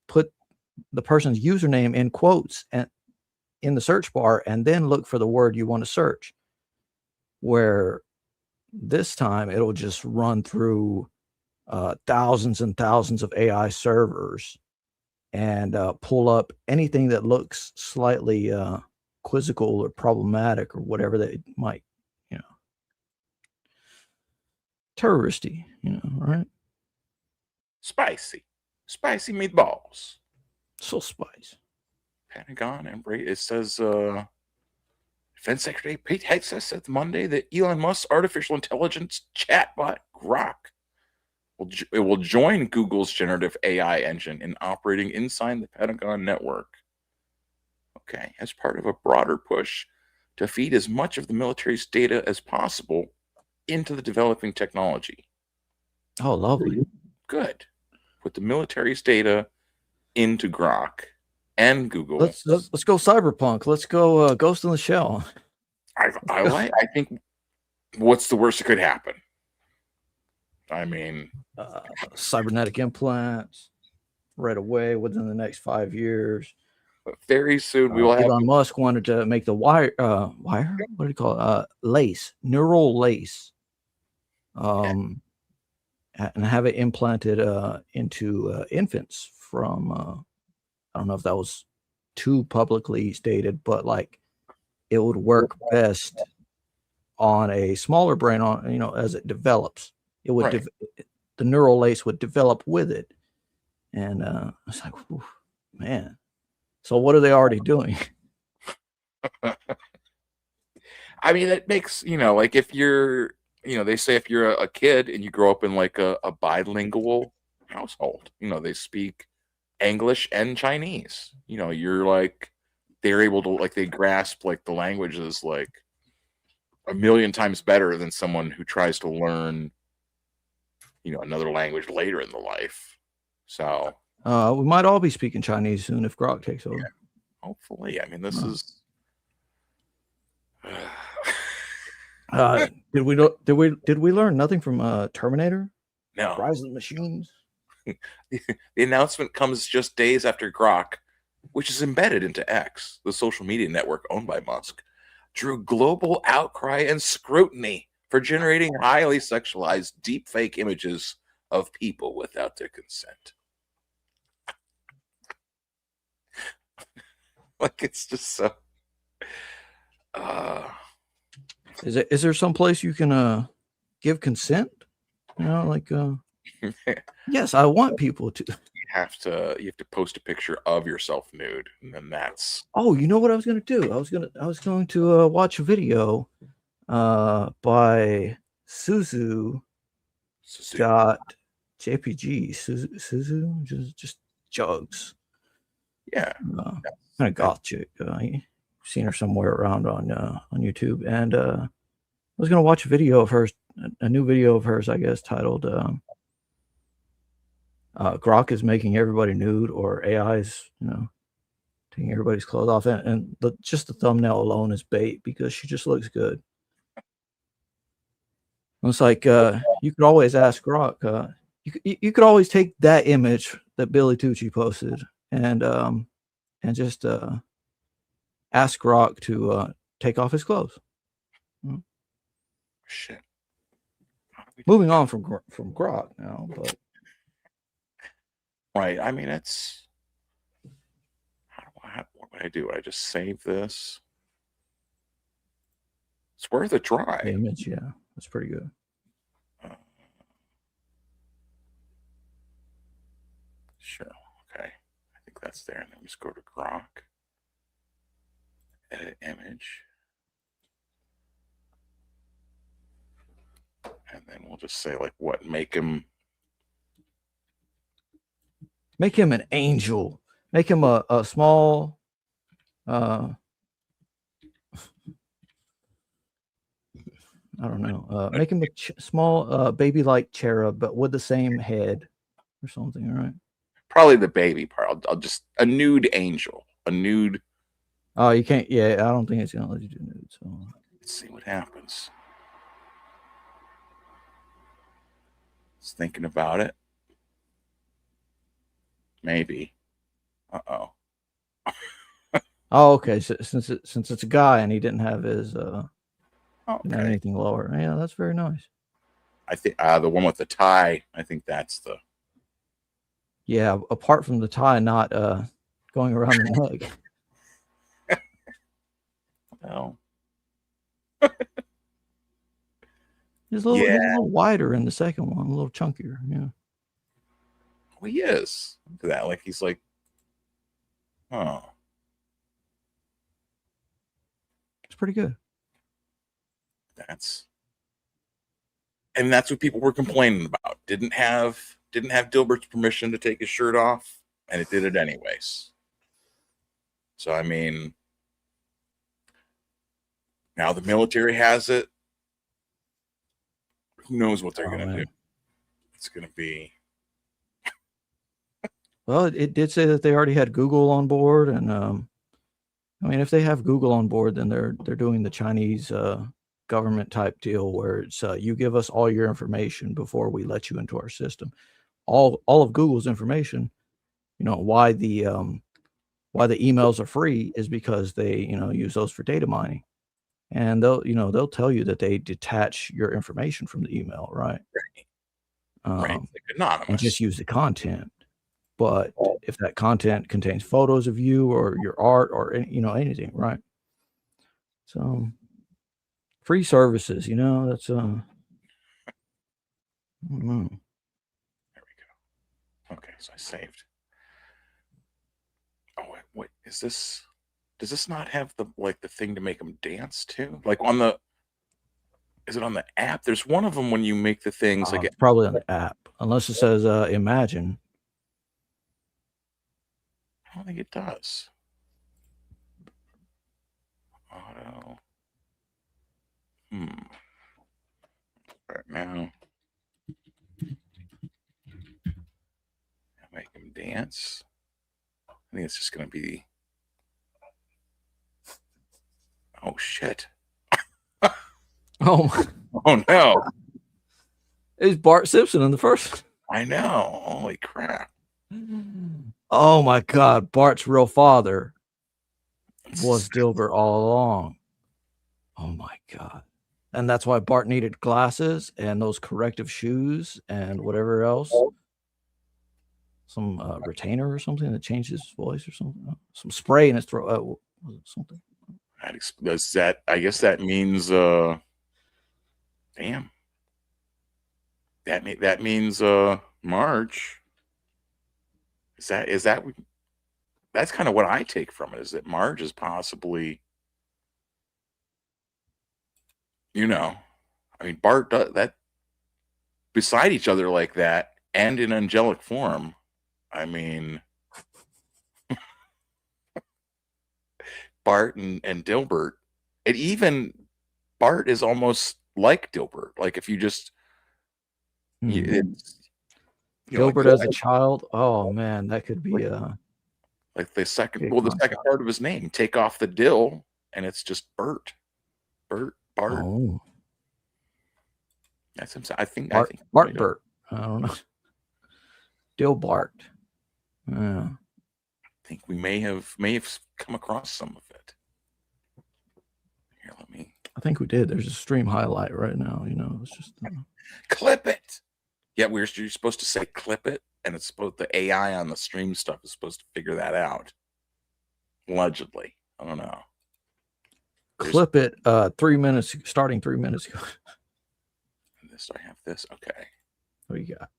put the person's username in quotes and in the search bar and then look for the word you want to search, where this time it'll just run through thousands and thousands of AI servers and pull up anything that looks slightly quizzical or problematic or whatever that might, terroristy, right? Spicy meatballs. So spicy. Pentagon embrace. It says Defense Secretary Pete Hegseth said Monday that Elon Musk's artificial intelligence chatbot Grok will join Google's generative AI engine in operating inside the Pentagon network. Okay, as part of a broader push to feed as much of the military's data as possible into the developing technology. Oh, lovely. Good. Put the military's data into Grok and Google. Let's go cyberpunk. Let's go Ghost in the Shell. I think what's the worst that could happen? I mean, Cybernetic implants right away within the next 5 years. very soon we will have. Elon Musk wanted to make the wire. What do you call it? Lace, neural lace, and have it implanted into infants from. I don't know if that was too publicly stated, but like it would work best on a smaller brain. On as it develops, it would the neural lace would develop with it, and I was like, man. So what are they already doing? I mean, it makes like if you're they say if you're a kid and you grow up in like a bilingual household, they speak English and Chinese. You're like they're able to like they grasp like the languages like a million times better than someone who tries to learn another language later in the life. So we might all be speaking Chinese soon if Grok takes over. Yeah, hopefully. I mean, this is. Did we learn nothing from Terminator? No. Rise of the Machines. The announcement comes just days after Grok, which is embedded into X, the social media network owned by Musk, drew global outcry and scrutiny for generating highly sexualized deepfake images of people without their consent. Like it's just so. Is there some place you can give consent? Yes, I want people to. You have to post a picture of yourself nude, and then that's. Oh, you know what I was gonna do? I was going to watch a video by Suzu. .jpg Suzu just jugs. Yeah. Kind of goth chick. Seen her somewhere around on YouTube, and I was gonna watch a video of hers, a new video of hers, I guess, titled "Grok is making everybody nude," or AI is, taking everybody's clothes off, and just the thumbnail alone is bait because she just looks good. It's like you could always ask Grok. You could always take that image that Billy Tucci posted and just ask Grok to take off his clothes. Shit. Moving on from Grok now, but right. I mean, it's. What would I do? Would I just save this? It's worth a try. The image, yeah, that's pretty good. Sure. Okay. I think that's there. And then we just go to Grok. Edit image. And then we'll just say like what? Make him an angel. Make him a small I don't know. Make him a small baby-like cherub, but with the same head or something. All right. Probably the baby part. I'll just a nude angel. A nude. Oh, you can't. Yeah, I don't think it's gonna let you do nude. So let's see what happens. Just thinking about it. Maybe. Uh-oh. Oh, okay. So, since it's a guy and he didn't have his didn't have anything lower. Yeah, that's very nice. I think the one with the tie. I think that's the. Yeah, apart from the tie not going around the neck. Oh. He's a little wider in the second one, a little chunkier. Yeah. Well, he is. Look at that. Like he's like, oh. It's pretty good. That's what people were complaining about. Didn't have Dilbert's permission to take his shirt off, and it did it anyways. So I mean, now the military has it. Who knows what they're gonna do? It's gonna be Well, it did say that they already had Google on board, and I mean, if they have Google on board, then they're doing the Chinese government type deal where it's you give us all your information before we let you into our system. All of Google's information, why the emails are free is because they use those for data mining, and they'll tell you that they detach your information from the email, right? Right. Like anonymous. And just use the content. But if that content contains photos of you or your art or anything, right? So free services, that's I don't know. There we go. Okay, so I saved. Oh, wait, is this? Does this not have the thing to make them dance too? Like on the? Is it on the app? There's one of them when you make the things like It's probably on the app, unless it says imagine. I don't think it does. Auto. Right now. Make him dance. I think it's just going to be. Oh, shit. Oh no. It's Bart Simpson in the first. I know. Holy crap. Oh my God. Bart's real father was Dilbert all along. Oh my God. And that's why Bart needed glasses and those corrective shoes and whatever else. Some retainer or something that changed his voice or something. Some spray in his throat. Was it something? Does that? I guess that means. Damn. That means March. Is that? That's kind of what I take from it. Is that Marge is possibly. I mean, Bart does that beside each other like that and in angelic form. I mean, Bart and Dilbert, and even Bart is almost like Dilbert. Like if you just, Dilbert as a child. Oh man, that could be like the second part of his name. Take off the Dill, and it's just Bart. Bart. Oh. That's him. I think Bart. I don't know. Dilbart. Yeah. I think we may have come across some of it. Here, let me. I think we did. There's a stream highlight right now. It's just clip it. Yeah, you're supposed to say clip it, and it's supposed the AI on the stream stuff is supposed to figure that out. Allegedly, I don't know. Clip it. 3 minutes, starting 3 minutes ago. This I have this. Okay. What do you got?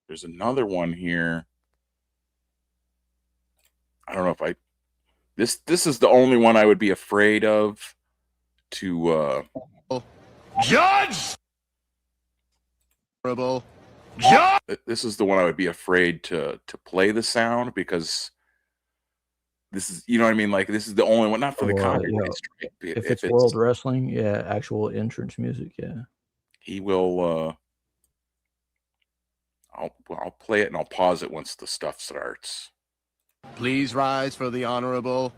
There's another one here. I don't know if this is the only one I would be afraid of to Judge. This is the one I would be afraid to play the sound because this is, you know what I mean? Like this is the only one, not for the copyright strike. If it's World Wrestling, yeah, actual entrance music, yeah. He will I'll play it and I'll pause it once the stuff starts. Please rise for the Honorable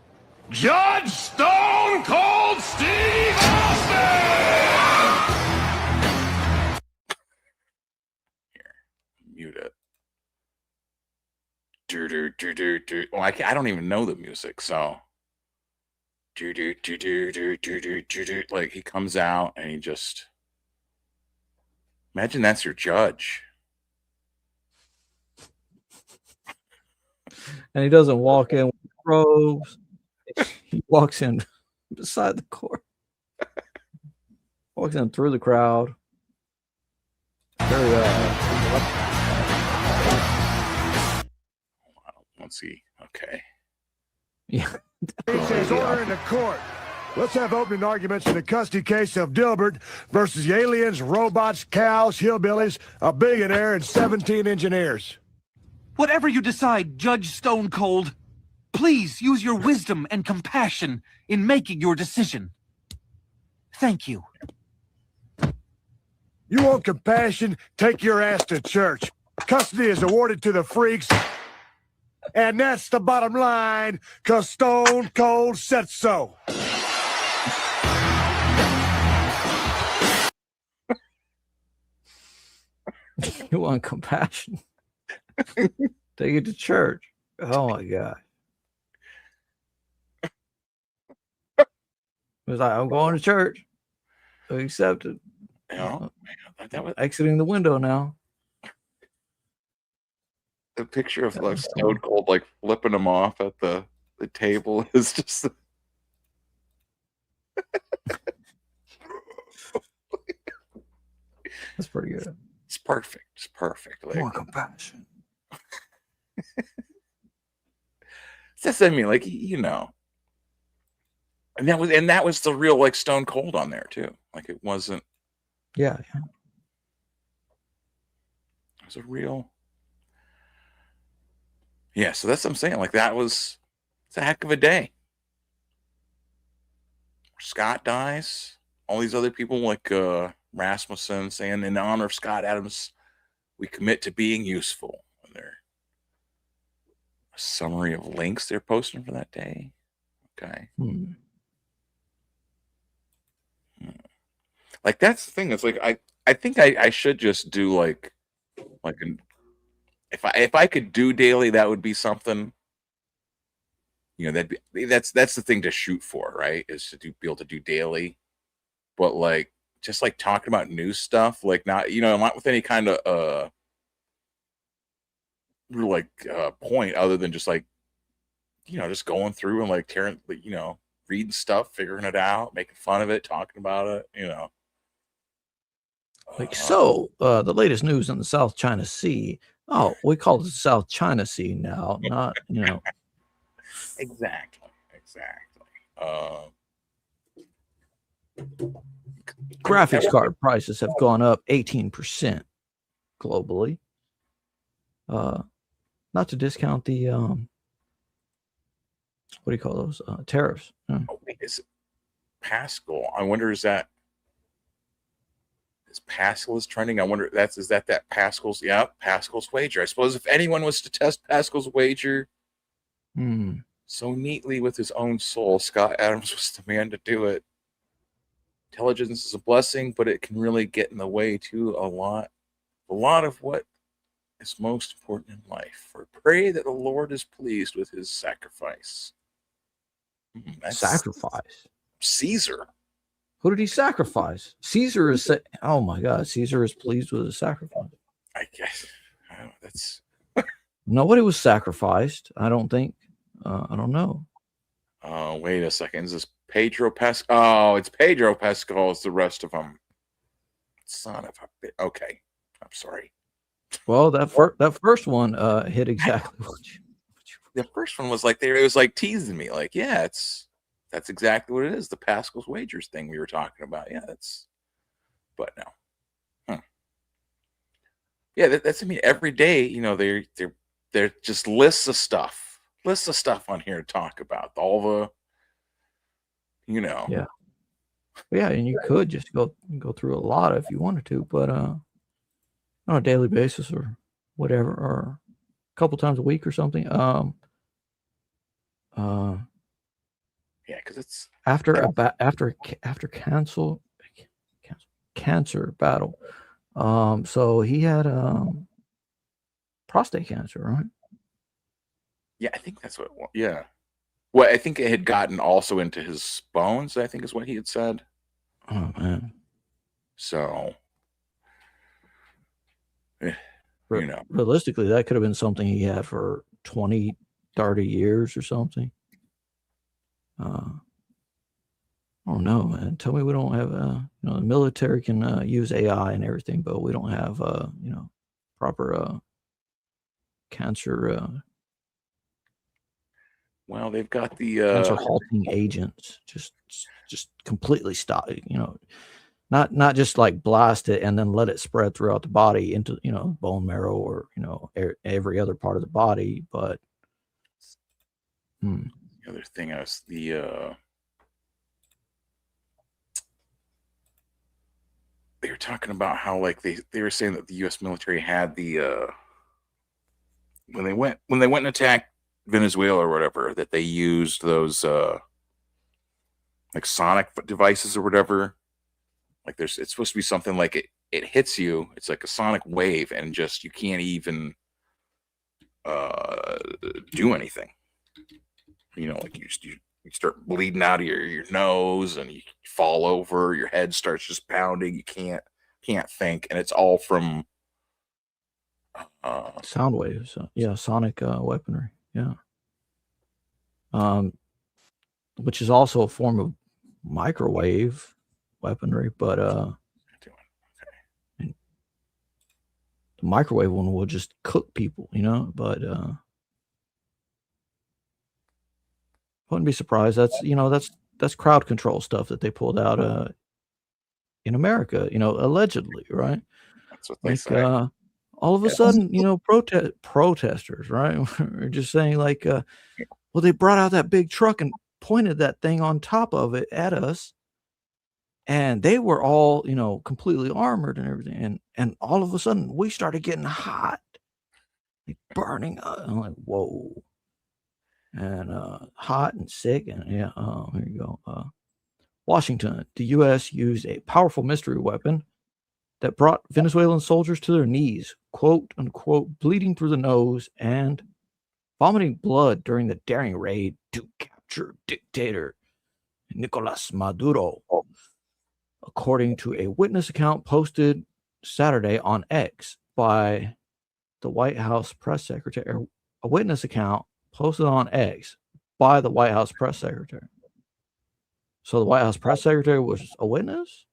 Judge Stone Cold Steve Austin! Well, I don't even know the music, so like he comes out and he just imagine that's your judge. And he doesn't walk in with robes. He walks in beside the court. Walks in through the crowd. Very Let's see. Okay. yeah. He says order in the court. Let's have opening arguments in the custody case of Dilbert versus the aliens, robots, cows, hillbillies, a billionaire, and 17 engineers. Whatever you decide, Judge Stone Cold, please use your wisdom and compassion in making your decision. Thank you. You want compassion? Take your ass to church. Custody is awarded to the freaks. And that's the bottom line, because Stone Cold said so. You want compassion? Take it to church. Oh my God. It was like, I'm going to church. I accept it. Oh, that was Exiting the window now. the picture of like Stone Cold like flipping him off at the table is just That's pretty good. it's perfect. It's perfect. Like More compassion. that's I mean, like you know. And that was the real like Stone Cold on there too. Like it wasn't Yeah. it was a real yeah, so that's what I'm saying. Like it's a heck of a day. Scott dies. All these other people like Rasmussen saying in honor of Scott Adams, we commit to being useful. And they're a summary of links they're posting for that day. Okay. Like that's the thing. It's like I think I should just do like an if I could do daily, that would be something. You know, that's the thing to shoot for, right? Is to be able to do daily, but like just like talking about news stuff, like not not with any kind of point other than just like just going through and like tearing reading stuff, figuring it out, making fun of it, talking about it, Like the latest news in the South China Sea. Oh, we call it the South China Sea now, not Exactly. Graphics card prices have gone up 18% globally. Not to discount the what do you call those tariffs? Oh, wait, is it Pascal? I wonder is Pascal is trending? I wonder is that Pascal's Pascal's wager. I suppose if anyone was to test Pascal's wager so neatly with his own soul, Scott Adams was the man to do it. Intelligence is a blessing, but it can really get in the way too a lot of what is most important in life. For pray that the Lord is pleased with his sacrifice. Sacrifice? Caesar. Who did he sacrifice? Caesar is oh my God, Caesar is pleased with his sacrifice. I guess that's nobody was sacrificed. I don't think. I don't know. Wait a second. Is this Pedro Pascal? Oh, it's Pedro Pascal. It's the rest of them. Son of a bit. Okay, I'm sorry. Well, that first one hit exactly what you. The first one was like it was like teasing me. Like, yeah, that's exactly what it is. The Pascal's wagers thing we were talking about. Yeah, but no. Yeah, that's I mean, every day, they're just lists of stuff on here to talk about. All the, Yeah, and you could just go through a lot if you wanted to, but on a daily basis or whatever, or a couple times a week or something. Yeah, because it's after cancer battle. So he had prostate cancer, right? Yeah, I think that's what it was. Yeah. Well, I think it had gotten also into his bones, I think is what he had said. Oh man. So, you know. Realistically, that could have been something he had for 20, 30 years or something. Oh no, man. Tell me we don't have, the military can use AI and everything, but we don't have, proper cancer Well, they've got the cancer halting agents. Just completely stop. Not just like blast it and then let it spread throughout the body into bone marrow or every other part of the body, but the other thing they were talking about how like they were saying that the U.S. military had the when they went and attacked Venezuela or whatever, that they used those like sonic devices or whatever. Like it's supposed to be something like it hits you, it's like a sonic wave, and just you can't even do anything. Like you start bleeding out of your nose, and you fall over, your head starts just pounding, you can't think, and it's all from sound waves. Yeah, sonic weaponry. Yeah. Which is also a form of microwave weaponry, but the microwave one will just cook people, but wouldn't be surprised. That's crowd control stuff that they pulled out in America, allegedly, right? That's what they say. All of a sudden, protesters, right, are just saying like, well, they brought out that big truck and pointed that thing on top of it at us, and they were all, completely armored and everything, and all of a sudden we started getting hot, like burning. I'm like, whoa. And hot and sick, and yeah, here you go. Washington, the U.S. used a powerful mystery weapon that brought Venezuelan soldiers to their knees, quote unquote, bleeding through the nose and vomiting blood during the daring raid to capture dictator Nicolas Maduro, according to a witness account posted Saturday on X by the White House press secretary. A witness account posted on X by the White House press secretary. So the White House press secretary was a witness,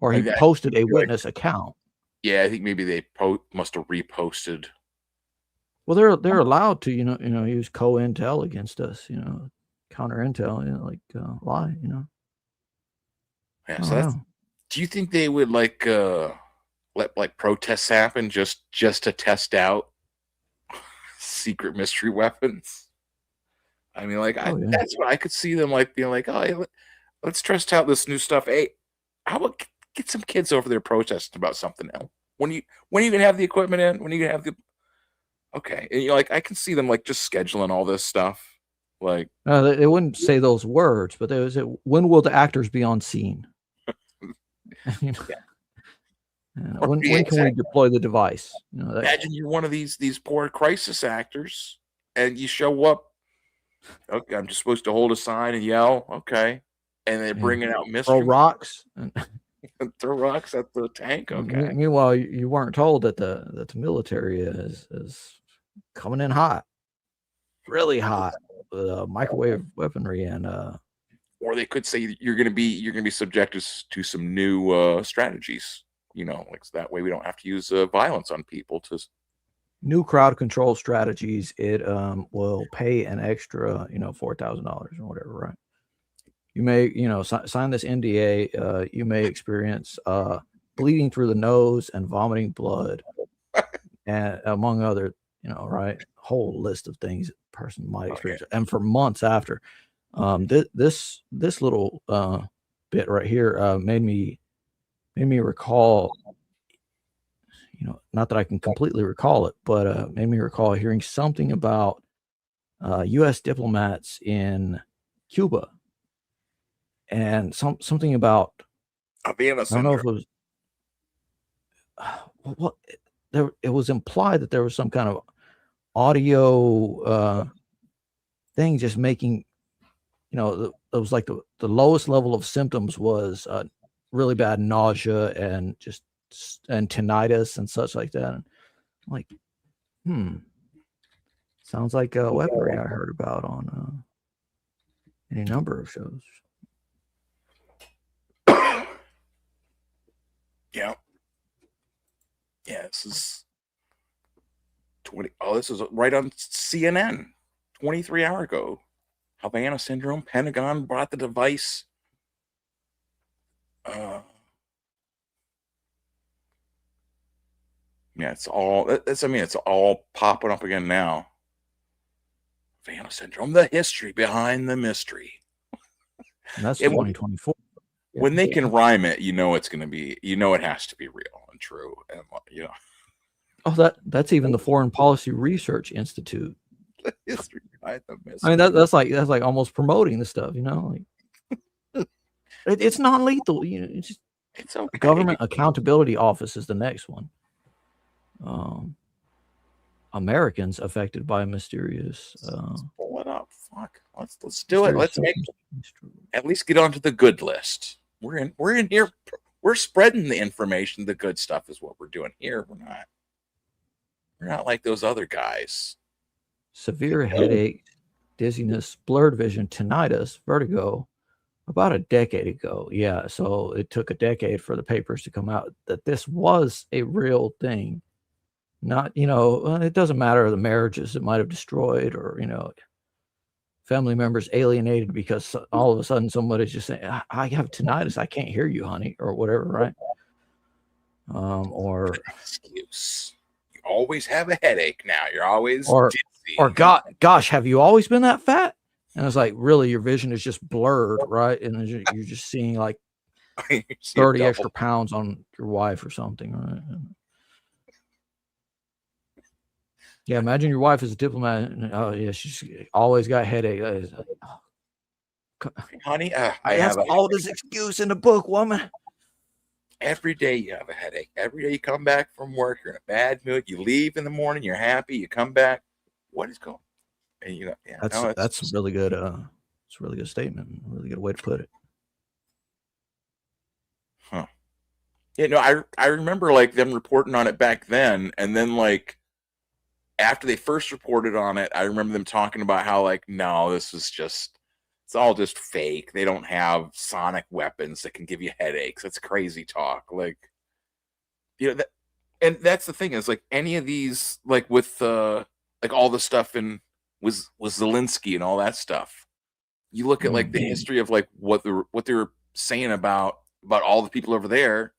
or he posted a witness account. Yeah, I think maybe they must have reposted. Well, they're allowed to, use co-intel against us, counter intel, lie, Yeah, so do you think they would let like protests happen just to test out secret mystery weapons? I mean, like, that's what I could see them like being like, oh, hey, let's test out this new stuff. Hey, how about get some kids over there protesting about something else? When you gonna have the equipment in? When you gonna have the okay? And like, I can see them like just scheduling all this stuff. Like, they wouldn't say those words, but they would say, when will the actors be on scene? When can we deploy the device? Imagine you're one of these poor crisis actors, and you show up. Okay, I'm just supposed to hold a sign and yell. Okay, and they're bringing out mystery. Throw rocks. Throw rocks at the tank. Okay. Meanwhile, you weren't told that the military is coming in hot, really hot, with microwave weaponry, and or they could say you're going to be subjected to some new strategies. Like so that way we don't have to use violence on people. To new crowd control strategies, it will pay an extra, $4,000 or whatever, right? You may, sign this NDA. You may experience bleeding through the nose and vomiting blood, and among other, right, whole list of things a person might experience, and for months after. This little bit right here made me recall, not that I can completely recall it, but made me recall hearing something about U.S. diplomats in Cuba, and something about Havana syndrome. I don't know if it was it was implied that there was some kind of audio thing just making, it was like the lowest level of symptoms was really bad nausea and tinnitus and such like that. And I'm like, sounds like a weaponry I heard about on any number of shows. Yeah. Yeah, this is 20. Oh, this is right on CNN 23 hours ago. Havana syndrome, Pentagon brought the device. Yeah, it's all popping up again now. Havana syndrome, the history behind the mystery. And that's 2024. When they can rhyme it, it's going to be, it has to be real and true. And, Oh, that's even the Foreign Policy Research Institute. The history behind the mystery. I mean, that's like almost promoting the stuff, like it's non-lethal. It's okay. Government Accountability Office is the next one. Americans affected by mysterious. Pull it up. Fuck. Let's do it. Let's at least get onto the good list. We're in here. We're spreading the information. The good stuff is what we're doing here. We're not like those other guys. Severe headache, dizziness, blurred vision, tinnitus, vertigo. About a decade ago. Yeah. So it took a decade for the papers to come out that this was a real thing. Not, it doesn't matter the marriages it might have destroyed or, family members alienated because all of a sudden somebody's just saying, I have tinnitus. I can't hear you, honey, or whatever. Right. Or excuse. You always have a headache now. You're always dizzy. Or gosh, have you always been that fat? And it's like, really, your vision is just blurred, right? And you're just seeing like 30 extra pounds on your wife or something, right? Yeah, imagine your wife is a diplomat. And, oh, yeah, she's always got headache. Honey, I have all this excuse in the book, woman. Every day you have a headache. Every day you come back from work, you're in a bad mood. You leave in the morning, you're happy. You come back. What is going on? And that's really good. It's a really good statement. Really good way to put it. Huh. Yeah, no, I remember like them reporting on it back then, and then like after they first reported on it, I remember them talking about how like, no, it's all just fake. They don't have sonic weapons that can give you headaches. That's crazy talk. Like, and that's the thing is like any of these, like with like all the stuff in was Zelensky and all that stuff. You look at like the history of like what they were saying about all the people over there,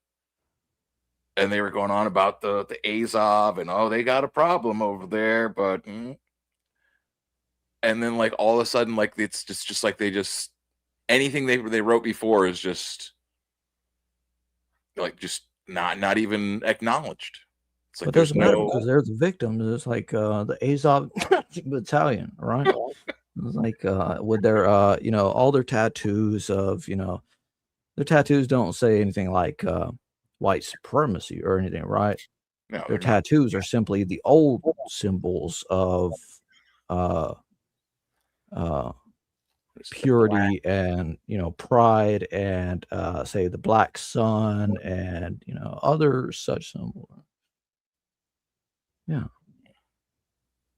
and they were going on about the Azov and they got a problem over there, but and then like all of a sudden like it's just like they just anything they wrote before is just like just not even acknowledged. It's like but it doesn't matter because they're the victims. It's like the Azov battalion, right? It's like with their all their tattoos of their tattoos don't say anything like white supremacy or anything, right? No, their tattoos are simply the old symbols of purity and pride and say the black sun and other such symbols. Yeah.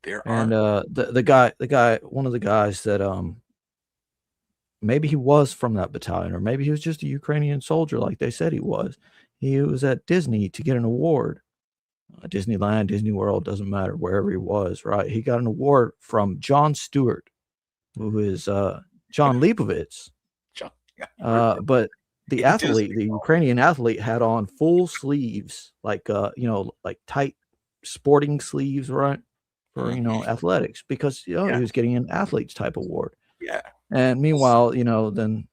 There and are the guy one of the guys that maybe he was from that battalion or maybe he was just a Ukrainian soldier like they said he was. He was at Disney to get an award. Disneyland, Disney World, doesn't matter, wherever he was, right? He got an award from Jon Stewart, who is John Leibovitz. But the athlete, the Ukrainian athlete, had on full sleeves, like like tight sporting sleeves, right? For athletics, because he was getting an athlete's type award. Yeah. And meanwhile, then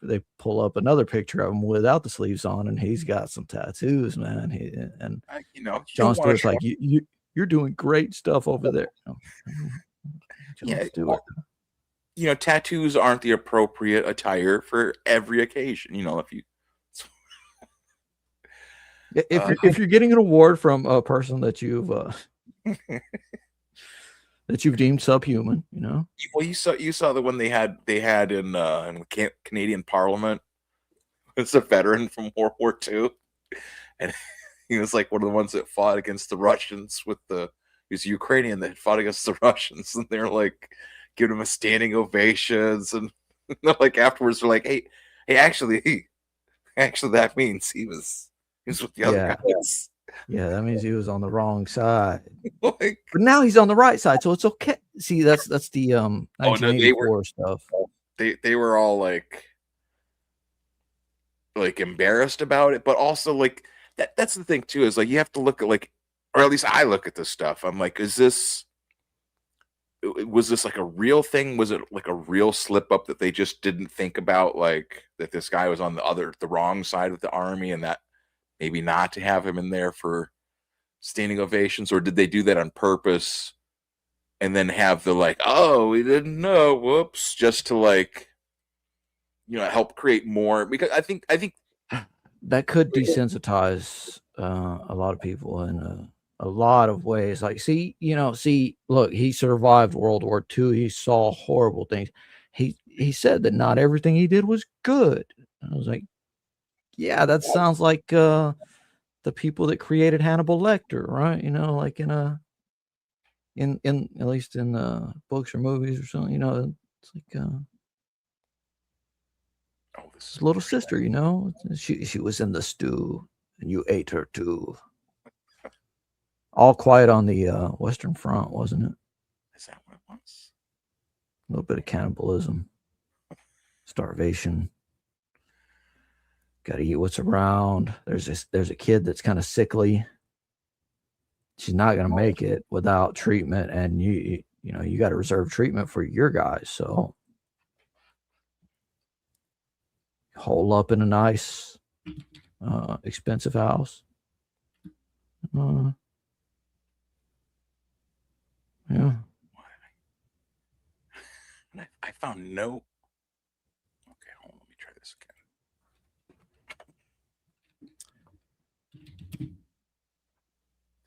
they pull up another picture of him without the sleeves on, and he's got some tattoos, man. Jon Stewart's like, you're doing great stuff over there. Jon Stewart. Tattoos aren't the appropriate attire for every occasion. If you're getting an award from a person that you've that you've deemed subhuman, you know. Well, you saw the one they had in Canadian Parliament. It's a veteran from World War II, and he was like one of the ones that fought against the Russians he's Ukrainian that fought against the Russians, and they're like giving him a standing ovations, and they're like afterwards they're like, hey, actually that means he was with the other guys. Yeah, that means he was on the wrong side. Like, but now he's on the right side, so it's okay. See, that's the 1984 stuff. They were all like embarrassed about it, but also like that's the thing too, is like you have to look at like, or at least I look at this stuff. I'm like, was this like a real thing? Was it like a real slip up that they just didn't think about, like that this guy was on the wrong side of the army, and that maybe not to have him in there for standing ovations? Or did they do that on purpose and then have the like, oh, we didn't know, whoops, just to like, help create more? Because I think that could desensitize a lot of people in a lot of ways. Like, look, he survived World War II. He saw horrible things. He said that not everything he did was good. I was like, yeah, that sounds like the people that created Hannibal Lecter, right? Like in at least in books or movies or something. It's like his little sister. She was in the stew, and you ate her too. All Quiet on the Western Front, wasn't it? Is that what it was? A little bit of cannibalism, starvation. Got to eat what's around. There's a kid that's kind of sickly. She's not gonna make it without treatment, and you got to reserve treatment for your guys. So hole up in a nice, expensive house. Yeah. I found no. Okay, hold on. Let me try this again.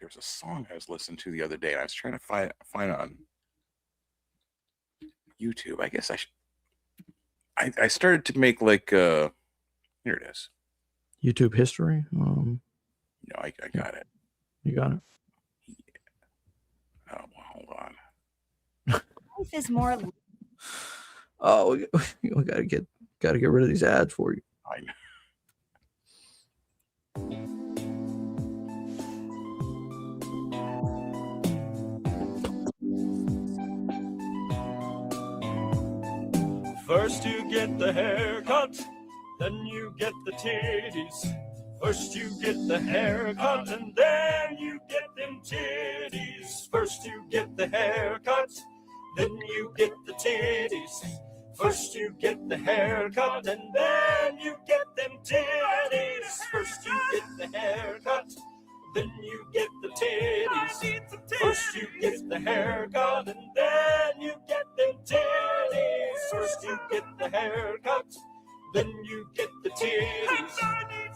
There's a song I was listening to the other day, and I was trying to find on YouTube. I guess I started to make like here it is. YouTube history. No, I got it. You got it. Oh, well, hold on. Life is more. Oh, we gotta get rid of these ads for you. I know. First you get the haircut, then you get the titties. First you get the haircut, and then you get them titties. First you get the haircut, then you get the titties. First you get the haircut, and then you get them titties. First you get the haircut, then you get the titties. First you get the haircut, and then you get them titties. First you get the haircut, then you get the titties.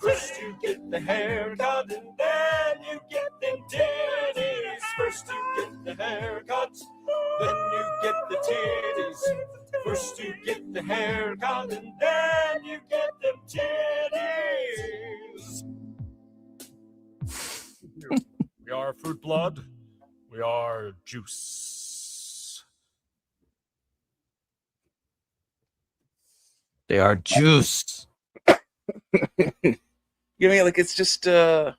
First you get the haircut, and then you get them titties. First you get the haircut, then you get the titties. First you get the haircut, and then you get them titties. We are fruit blood. We are juice. They are juice. Like it's just like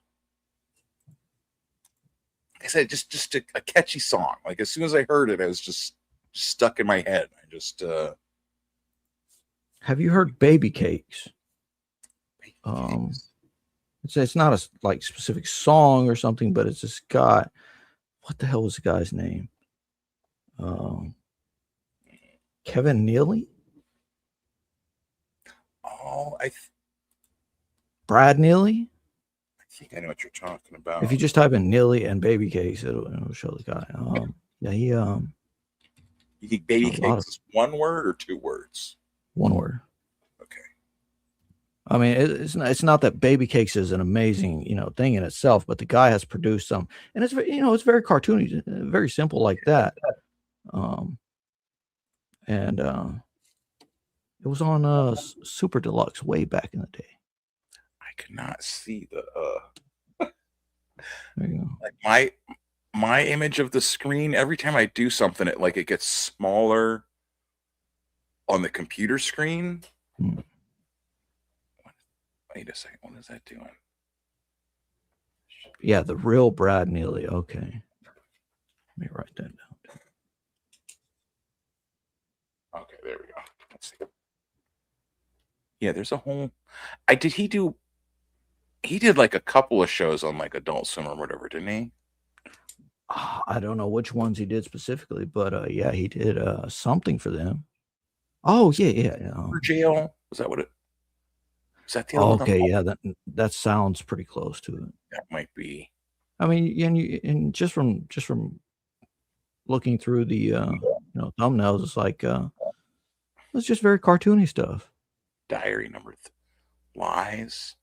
I said, just a catchy song. Like as soon as I heard it, I was just stuck in my head. I just Have you heard Baby Cakes? It's not a like specific song or something, but it's this guy. What the hell was the guy's name? Kevin Neely? Oh, Brad Neely? I think I know what you're talking about. If you just type in Neely and Baby Cakes, it'll show the guy. You think Baby Cakes is one word or two words? One word. Okay. I mean, it's not that Baby Cakes is an amazing, thing in itself, but the guy has produced some, and it's very cartoony, very simple like that. and it was on Super Deluxe way back in the day. I could not see the There you go. like my image of the screen. Every time I do something, it gets smaller on the computer screen. Wait a second, what is that doing? Yeah, the real Brad Neely. Okay, let me write that down. Okay, there we go. Let's see. Yeah, there's a whole. He did like a couple of shows on like Adult Swim or whatever, didn't he? I don't know which ones he did specifically, but yeah, he did something for them. Oh yeah. For jail? Is that what it? Is that the other one? Okay, yeah, that sounds pretty close to it. That might be. I mean, and just from looking through the thumbnails, it's like it's just very cartoony stuff. Diary number lies.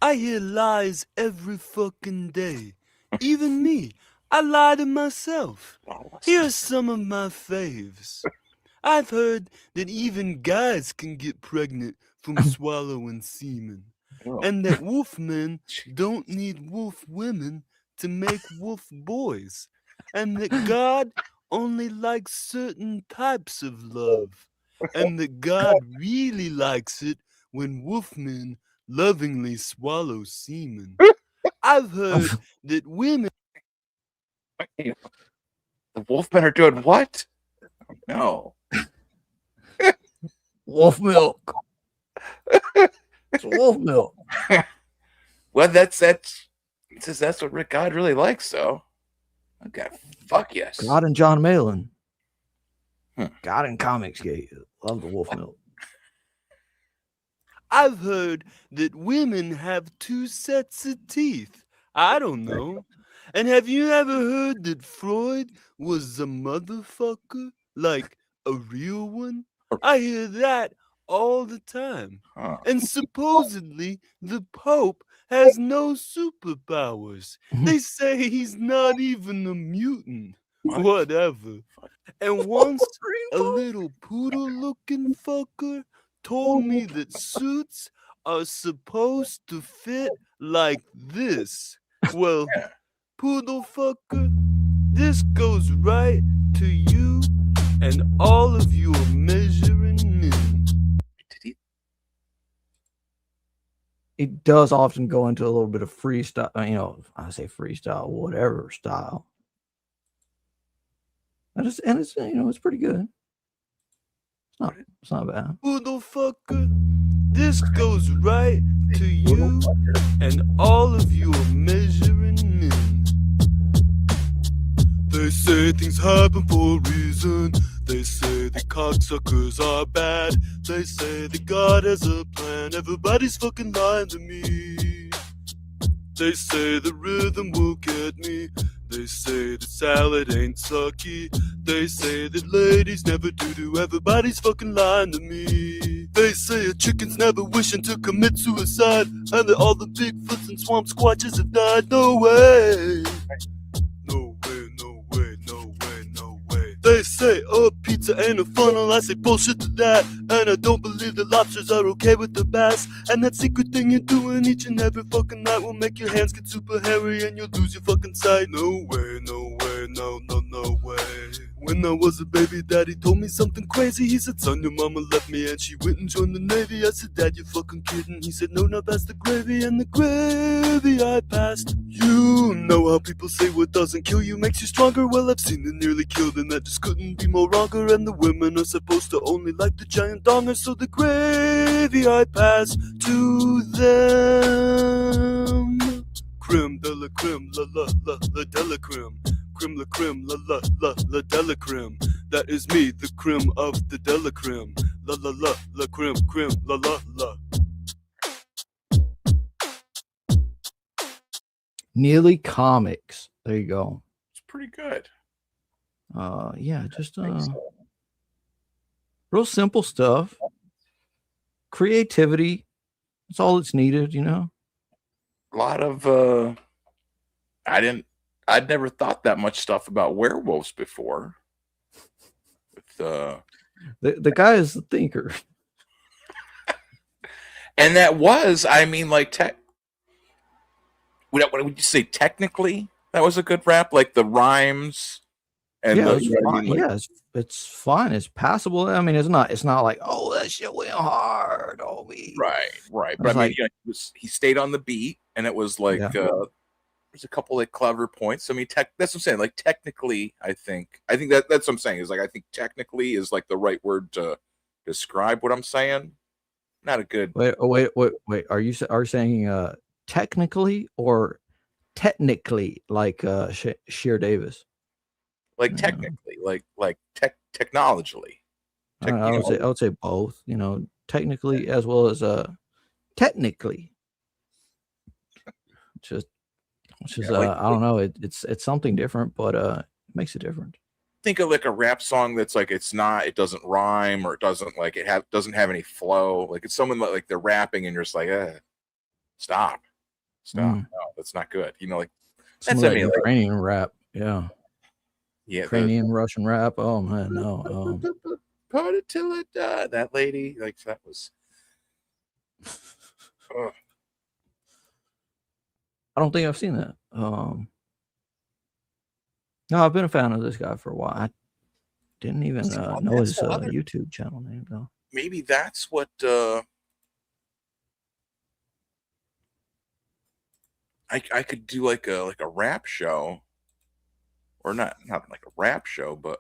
I hear lies every fucking day. Even me, I lie to myself. Here's some of my faves. I've heard that even guys can get pregnant from swallowing semen. And that wolf men don't need wolf women to make wolf boys. And that God only likes certain types of love. And that God really likes it when wolf men lovingly swallow semen. I've heard that women. The wolfmen are doing what? No. Wolf milk. It's wolf milk. Well, that's what God really likes, though. Okay, fuck yes. God and John Malin. God and Comicsgate. Love the wolf milk. I've heard that women have 2 sets of teeth. I don't know. And have you ever heard that Freud was a motherfucker? Like a real one? I hear that all the time. And supposedly the Pope has no superpowers. They say he's not even a mutant. Whatever. And once a little poodle-looking fucker told me that suits are supposed to fit like this. Well, poodle fucker, this goes right to you and all of your measuring men. It does often go into a little bit of freestyle, I say freestyle, whatever style. And it's it's pretty good. It's not bad. Poodle fucker, this goes right to you and all of your measuring men. They say things happen for a reason. They say the cocksuckers are bad. They say that God has a plan. Everybody's fucking lying to me. They say the rhythm will get me. They say that salad ain't sucky. They say that ladies never do. Everybody's fucking lying to me. They say a chicken's never wishing to commit suicide, and that all the Bigfoots and swamp squatches have died. No way. No way, no way, no way, no way. They say pizza ain't a funnel. I say bullshit to that. And I don't believe that lobsters are okay with the bass. And that secret thing you're doing each and every fucking night will make your hands get super hairy and you'll lose your fucking sight. No way, no way, no way. When I was a baby, Daddy told me something crazy. He said, son, your mama left me and she went and joined the Navy. I said, Dad, you fucking kidding? He said, no, not past the gravy. And the gravy I passed. You know how people say what doesn't kill you makes you stronger. Well, I've seen it nearly killed and that just couldn't be more wronger. And the women are supposed to only like the giant donger. So the gravy I pass to them. Creme de la creme, la de la creme. Creme la creme, la de la creme. That is me, the creme of the de la creme. La creme, la. Neely Comics. There you go. It's pretty good. Yeah, just real simple stuff. Creativity. That's all that's needed, a lot of I'd never thought that much stuff about werewolves before. With The guy is the thinker. and that was, I mean, like what would you say? Technically, that was a good rap, like the rhymes and Yeah, the, it's you know what I fine. mean, like, Yeah, it's fine. It's passable. I mean, it's not like, oh, that shit went hard. Oh, right. But I It's mean, like, you know, he stayed on the beat, and it was like yeah. there's a couple like clever points. I mean, that's what I'm saying. Like technically, I think that's what I'm saying is like I think technically is like the right word to describe what I'm saying. Not a good Wait. Are you saying technically or technically like Sheer Davis? like technically, like technologically. I don't know, I would say both. You know, technically as well as technically. Just I don't know. It's something different, but it makes it different. Think of like a rap song that's like it doesn't rhyme or it doesn't like doesn't have any flow. Like it's someone like they're rapping and you're just like, stop. No, that's not good. You know, like Some that's of that like, Ukrainian rap, yeah. Ukrainian Russian rap. Oh man, no. Put it till it that lady, like that was. I don't think I've seen that. No, I've been a fan of this guy for a while. I didn't even know his YouTube channel name though. Maybe that's what I could do like a rap show, or not like a rap show, but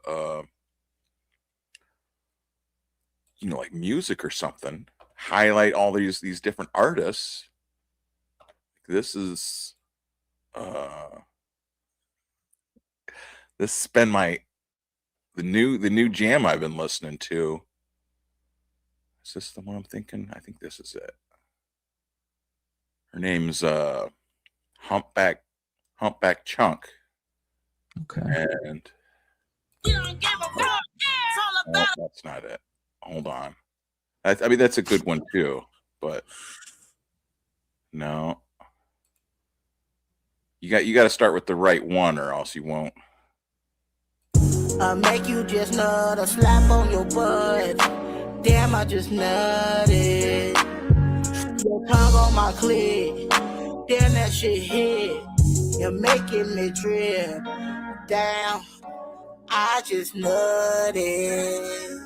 you know, like music or something. Highlight all these different artists. This is this has been the new jam I've been listening to. Is this the one I'm thinking? I think this is it. Her name's Humpback Chunk. Okay. And that's not it. Hold on. I mean, that's a good one too, but no. You got to start with the right one, or else you won't. I make you just nut, a slap on your butt. Damn, I just nutted. Your tongue on my clit. Damn, that shit hit. You're making me drip. Damn, I just nutted.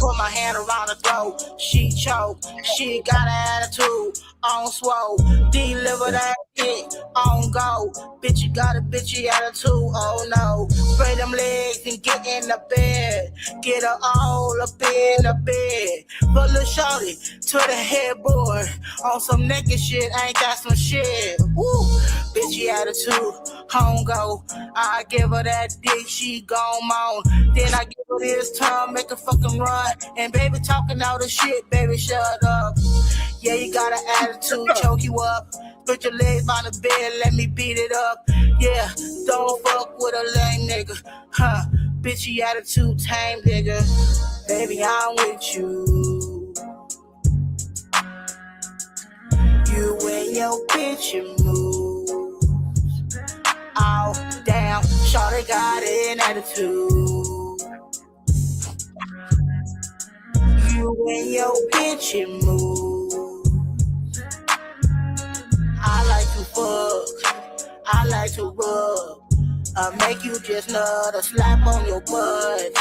Put my hand around her throat, she choke. She got an attitude, on swole. Deliver that shit, on go. Bitch, you got a bitchy attitude, oh no. Spray them legs and get in the bed. Get her all up in the bed. Put lil' shorty to the headboard. On some naked shit, ain't that some shit? Woo! Bitchy attitude, home go. I give her that dick, she gone moan. Then I give her this tongue, make her fucking run. And baby talking all the shit, baby shut up. Yeah, you got an attitude, choke you up. Put your legs on the bed, let me beat it up. Yeah, don't fuck with a lame nigga. Huh, bitchy attitude, tame nigga. Baby, I'm with you. You and your bitch moves. Oh, damn, shawty got an attitude. You and your bitch move. I like to fuck, I like to rub. I make you just nut, a slap on your butt.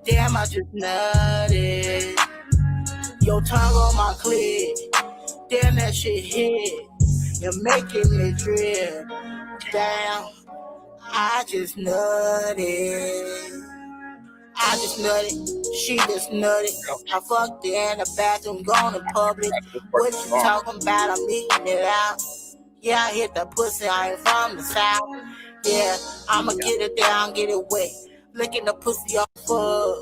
Damn, I just nutted. Your tongue on my clit. Damn, that shit hit. You're making me drip. Damn, I just nutted. I just nutted, she just nutted. I fucked her in the bathroom, going to public. What you talking about? I'm eating it out. Yeah, I hit the pussy, I ain't from the south. Yeah, I'ma get it down, get it wet. Licking the pussy off, fuck.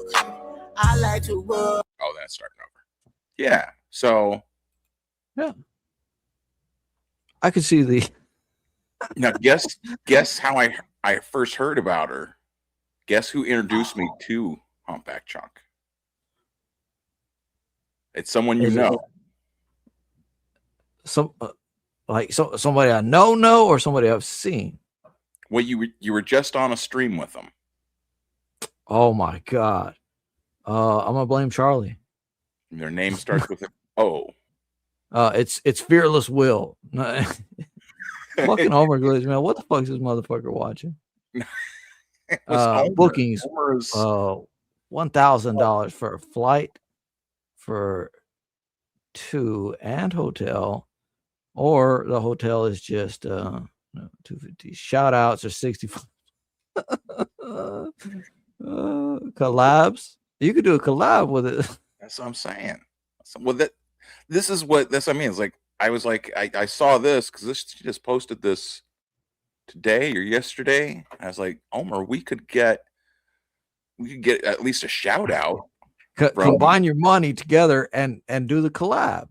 I like to rub. Oh, that's starting over. Yeah. So. Yeah. I could see the. Now, guess how I first heard about her. Guess who introduced me to Humpback Chunk? It's someone you know. Like somebody I know or somebody I've seen? Well, you were just on a stream with them. Oh my God. I'm gonna blame Charlie. Their name starts with an O. It's Fearless Will. Fucking Homer Glitch, man. What the fuck is this motherfucker watching? Bookings. $1,000 for a flight for 2 and hotel, or the hotel is just 250. Shout outs are 65. Collabs. You could do a collab with it. That's what I'm saying. Well, this is what I mean. It's like I saw this because she just posted this today or yesterday. I was like, Omer, we could get at least a shout out. Combine your money together and do the collab.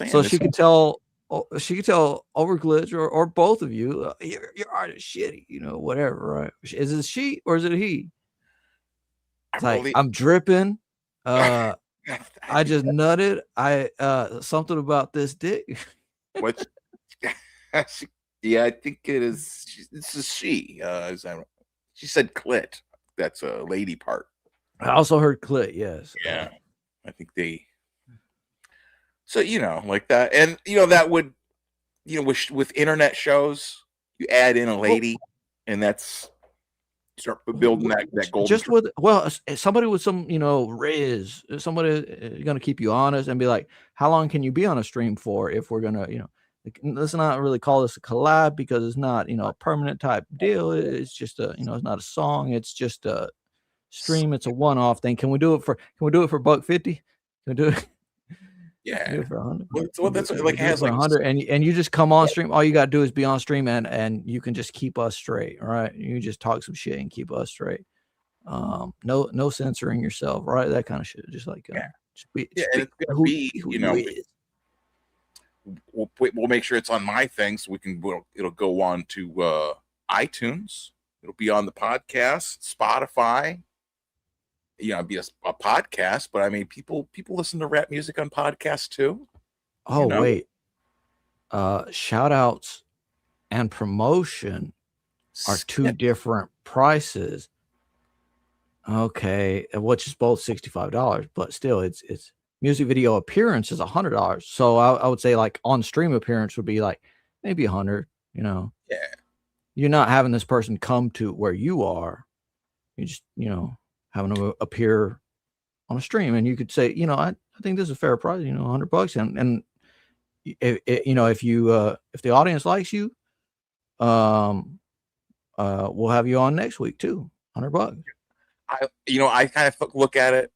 So she could tell Overglitch or both of you, your art is shitty, whatever, right? Is it she or is it he? It's like, I'm dripping. I just nutted. Something about this dick. What? Yeah, I think it is. This is she. She said clit. That's a lady part. I also heard clit. Yes. Yeah. I think they. So like that, and that would, with internet shows, you add in a lady, and that's start building that gold. Just with somebody with some riz, somebody gonna keep you honest and be like, how long can you be on a stream for if we're gonna let's not really call this a collab because it's not a permanent type deal. It's just a it's not a song. It's just a stream. It's a one-off thing. Can we do it for $150? Can we do it? Yeah, do it for 100. Well, that's like it has like 100, and you just come on stream. All you gotta do is be on stream, and you can just keep us straight. All right, you just talk some shit and keep us straight. No censoring yourself, right? That kind of shit. Just like just be, and it's gonna be we'll make sure it's on my thing so it'll go on to iTunes. It'll be on the podcast, Spotify. It'd be a podcast, but I mean, people listen to rap music on podcasts too. Oh, wait. Shout outs and promotion are two different prices. Okay, which is both $65, but still it's music video appearance is $100. So I would say like on stream appearance would be like maybe 100, Yeah. You're not having this person come to where you are. You just, having them appear on a stream, and you could say, I think this is a fair price, $100, and if if the audience likes you, we'll have you on next week too, $100. I kind of look at it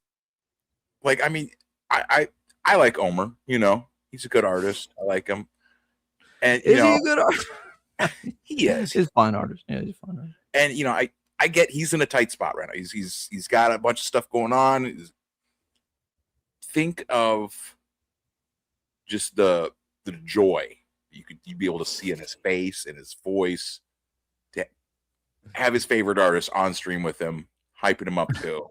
like, I mean, I like Omer, he's a good artist. I like him, and is he a good artist? He is. He's a fine artist. Yeah, he's a fine artist. And I get he's in a tight spot right now. He's got a bunch of stuff going on. Think of just the joy you'd be able to see in his face and his voice to have his favorite artist on stream with him, hyping him up too.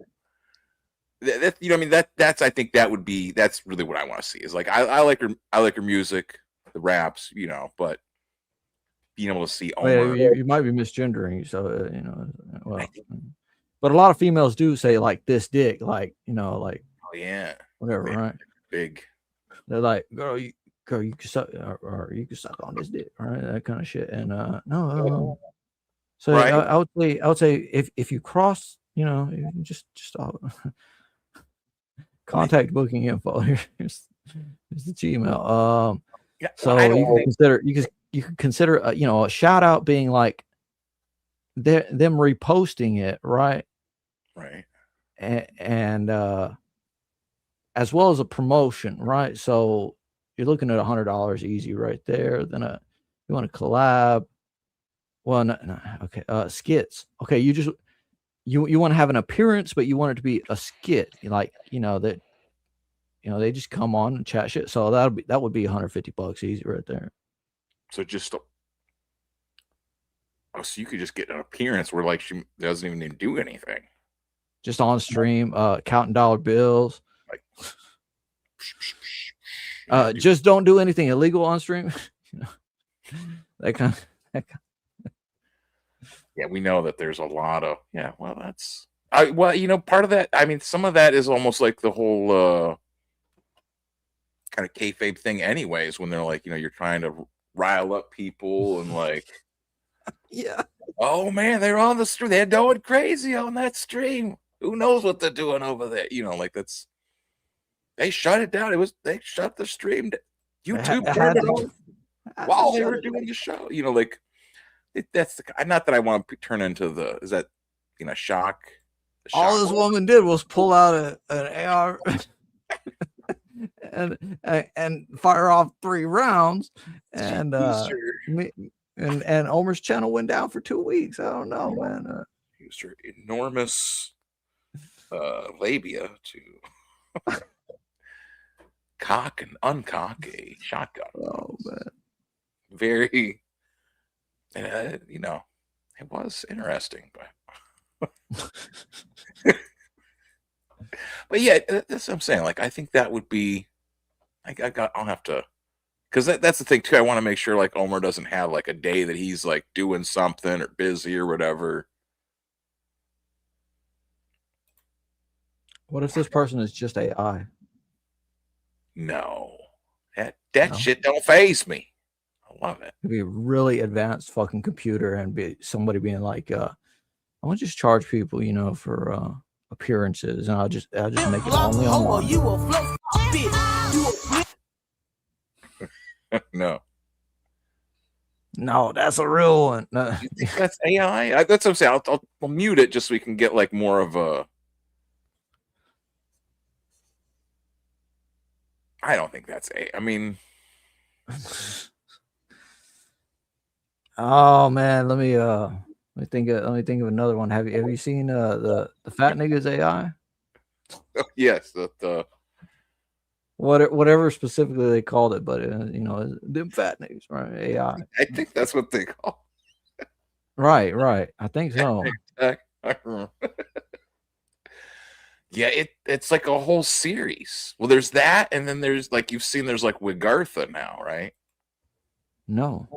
That's I think that's really what I want to see. Is like I like her music, the raps, but being able to see Omer. You might be misgendering, so but a lot of females do say like this dick, like oh yeah, whatever, right? Big. They're like, girl, you can suck, or you can suck on this dick, right? That kind of shit. And no. So right. I would say if you cross, you just contact booking info. Here's the Gmail. So you can consider a shout out being like them reposting it, right? Right. And as well as a promotion, right? So you're looking at $100 easy right there. Then you want to collab. Well, no, okay. Skits. Okay, you want to have an appearance, but you want it to be a skit, like that. They just come on and chat shit. So that would be $150 easy right there. So so you could just get an appearance where like she doesn't even do anything. Just on stream, counting dollar bills. Like, Just don't do anything illegal on stream. That kind of. Yeah, we know that there's a lot of well, that's part of that. I mean, some of that is almost like the whole kind of kayfabe thing, anyways. When they're like, you're trying to rile up people and like, yeah, oh man, they're on the stream, they're going crazy on that stream. Who knows what they're doing over there? Like that's they shut it down. They shut the stream. YouTube turned it off while they were doing the show. That's not that I want to turn into is that shock. All this woman did was pull out an AR and fire off 3 rounds, and and Omer's channel went down for 2 weeks. I don't know, man. Used her enormous labia to cock and uncock a shotgun. Oh man, very. It was interesting, but but yeah, that's what I'm saying. Like, I think that would be, I'll have to, because that's the thing too. I want to make sure like Omer doesn't have like a day that he's like doing something or busy or whatever. What if this person is just AI? No, that shit don't faze me. I love it. It'd be a really advanced fucking computer, and be somebody being like, I want to just charge people, for appearances, and I'll just make it only online. No, that's a real one. No. You think that's AI? That's what I'm saying. I'll mute it just so we can get like more of a. I don't think that's AI. I mean. Oh man, let me think of another one. Have you seen the fat niggas AI? Yes, the whatever specifically they called it, but them fat niggas, right? AI. I think that's what they call it. Right. I think so. Yeah, it's like a whole series. Well, there's that, and then there's like there's like Wigartha now, right? No.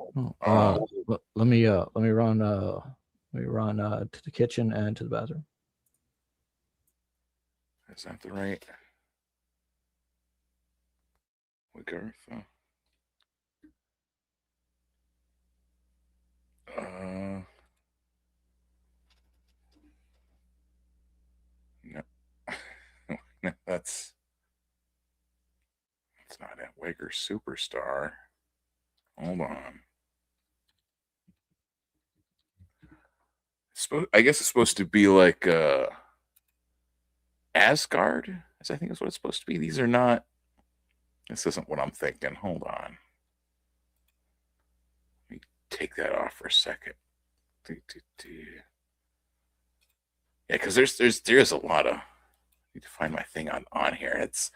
Let me run to the kitchen and to the bathroom. Is that the right Wigartha? No, that's not a Wigger Superstar. Hold on. I guess it's supposed to be like Asgard. I think that's what it's supposed to be. These are not. This isn't what I'm thinking. Hold on. Let me take that off for a second. Yeah, because there's a lot of. I need to find my thing on here. It's.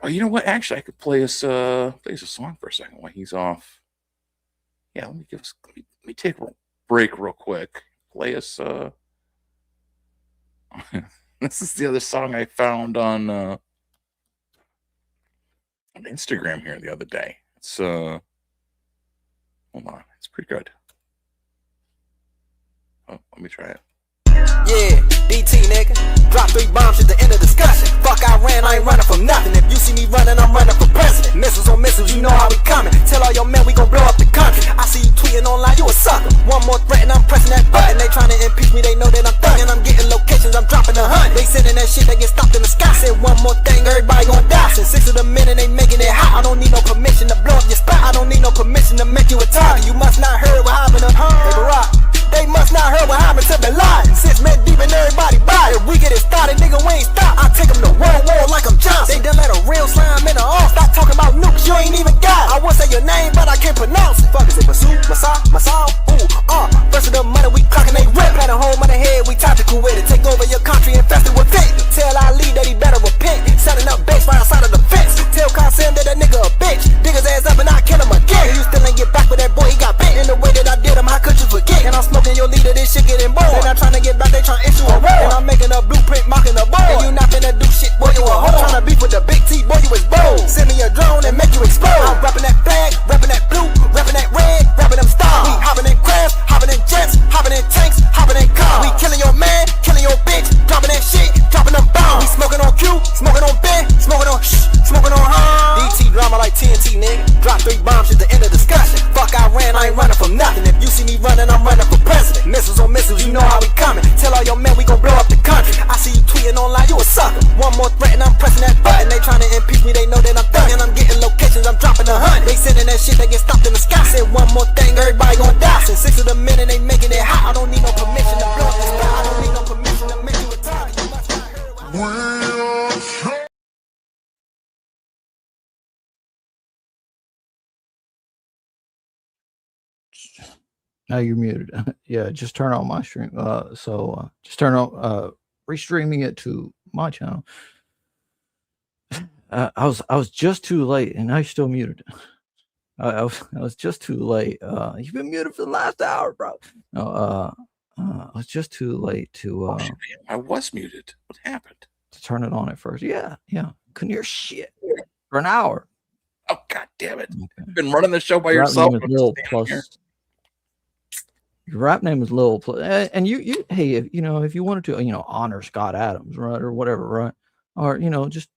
Oh, you know what? Actually, I could play us a song for a second while he's off. Yeah, let me take a break real quick. Play us this is the other song I found on Instagram here the other day. It's hold on, it's pretty good. Oh, let me try it. Yeah, DT nigga. Drop 3 bombs at the end of discussion. Fuck, I ain't running from nothing. If you see me running, I'm running for president. Missiles on missiles, you know how we coming. Tell all your men we gon' blow up the country. I see you tweeting online, you a sucker. One more threat and I'm pressing that button. They trying to impeach me, they know that I'm thugging. I'm getting locations, I'm dropping 100. They sending that shit, they get stopped in the sky. Said one more thing, everybody gon' die. Since 6 of the men and they making it hot. I don't need no permission to blow up your spot. I don't need no permission to make you a target. You must not heard what happened to Hey Barack. They must not heard what happened to Bin Laden. Since men deep and everybody buy it. If we get it started, nigga, we ain't stop. I take them to World War like I'm Johnson. They done let a real slime in the off. Stop talking about nukes, you ain't even got it. I would say your name, but I can't pronounce it. Fuck is it, Masu, Masal, ooh, first of the money, we clocking they rip. Had a home on the head, we tactical with it. Take over your country, infested with fit. Tell Ali that he better repent. Setting up base right outside of the fence. Tell Qasim that nigga a bitch. Dig his ass up and I kill him again. You still ain't get back with that boy, he got bit. In the way that I did him, how could you forget? And I'm smoking your leader, this shit getting bored. They not trying to Now you're muted. Yeah, just turn on my stream. Just turn on restreaming it to my channel. I was just too late, and now you're still muted. I was just too late. You've been muted for the last hour, bro. No, I was just too late to. I was muted. What happened? To turn it on at first. Yeah. Couldn't hear shit for an hour. Oh, god damn it! You've been running the show by yourself. Your rap name is Lil Plus, and you hey, if you wanted to, honor Scott Adams, right, or whatever, right, or just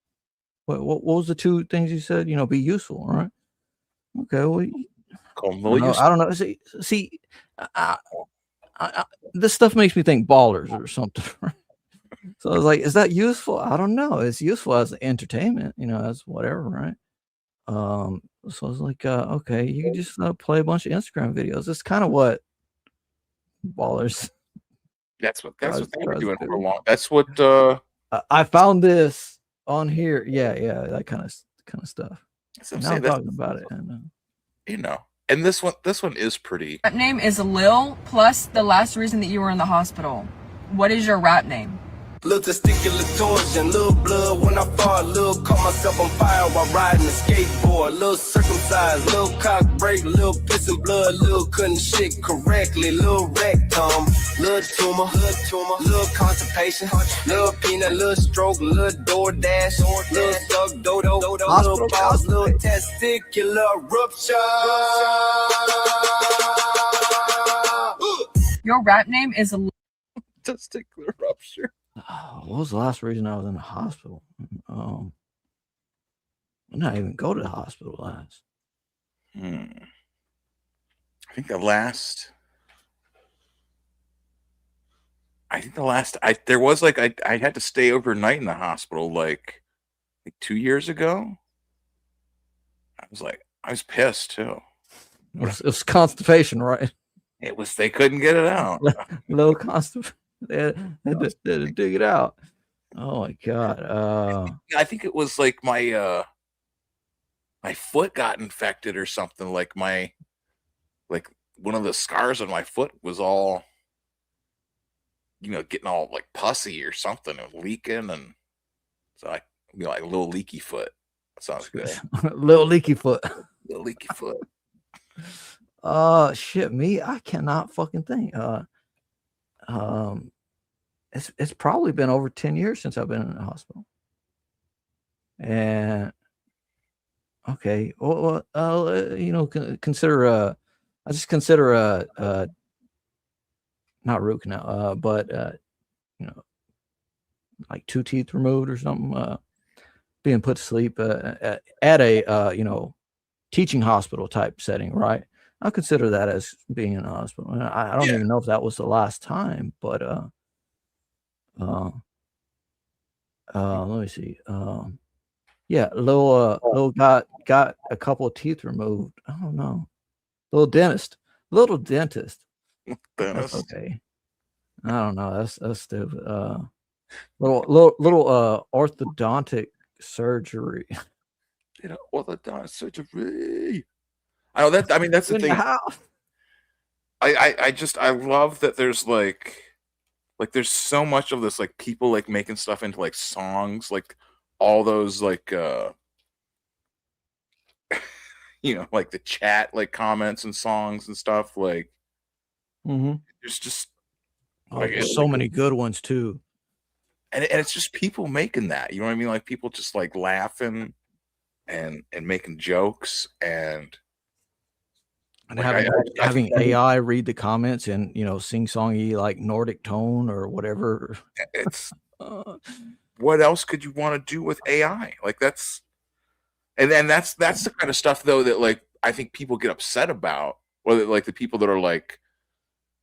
what was the two things you said? Be useful, right? Okay, well, I don't know. See, this stuff makes me think Ballers or something. Right? So I was like, is that useful? I don't know. It's useful as entertainment, as whatever, right? So I was like, okay, you can just play a bunch of Instagram videos. That's kind of what Ballers. That's what they were doing for a long. That's what I found this on here. Yeah, that kind of stuff. Now I'm talking about it, and and this one is pretty. Rap name is Lil plus the last reason that you were in the hospital. What is your rap name? Little testicular torsion, little blood when I fall, little caught myself on fire while riding a skateboard, little circumcised, little cock break, little piss and blood, little couldn't shit correctly, little rectum, little tumor, little constipation, little peanut, little stroke, little door dash, little stuck dodo, little balls, little testicular rupture. Your rap name is Testicular rupture. What was the last reason I was in the hospital? I didn't even go to the hospital last. I think the last there was like I had to stay overnight in the hospital like 2 years ago. I was pissed too. It was constipation, right? It was, they couldn't get it out. Low constipation. They had to dig it out. Oh my god! I think it was like my foot got infected or something. Like one of the scars on my foot was all, getting all like pussy or something and leaking, and so like a little leaky foot. That sounds good. Little leaky foot. Little leaky foot. Shit, me, I cannot fucking think. It's probably been over 10 years since I've been in the hospital. And okay, well, consider I just consider not root canal, but like 2 teeth removed or something, being put to sleep at a teaching hospital type setting, right? I consider that as being in a hospital. I don't even know if that was the last time, but let me see. Lil got a couple of teeth removed. I don't know. Little dentist. Dentist. That's okay. I don't know. That's stupid. Little orthodontic surgery. Orthodontic surgery. I know that. I mean, that's the thing. I love that there's like there's so much of this, like people like making stuff into like songs, like all those like like the chat like comments and songs and stuff, like there's just there's so many good ones too, and it's just people making that, you know what I mean, like people just like laughing and making jokes and having AI read the comments and sing songy like Nordic tone or whatever. It's what else could you want to do with AI? Like that's the kind of stuff though that like I think people get upset about, or that, like the people that are like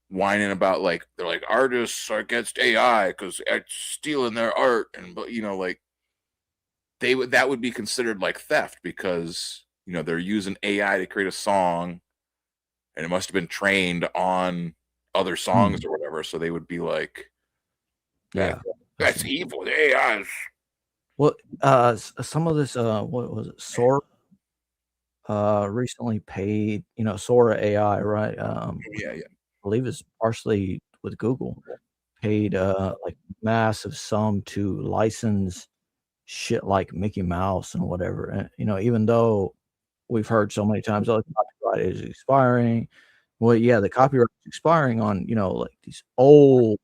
whining about, like they're like artists are against AI because it's stealing their art, and like that would be considered like theft because they're using AI to create a song. And it must have been trained on other songs or whatever. So they would be like, that's evil. The AI is Well, some of this, what was it? Sora recently paid, Sora AI, right? Yeah, yeah. I believe it's partially with Google, paid like massive sum to license shit like Mickey Mouse and whatever. And even though we've heard so many times, oh, the copyright is expiring. Well, yeah, the copyright is expiring on, like these old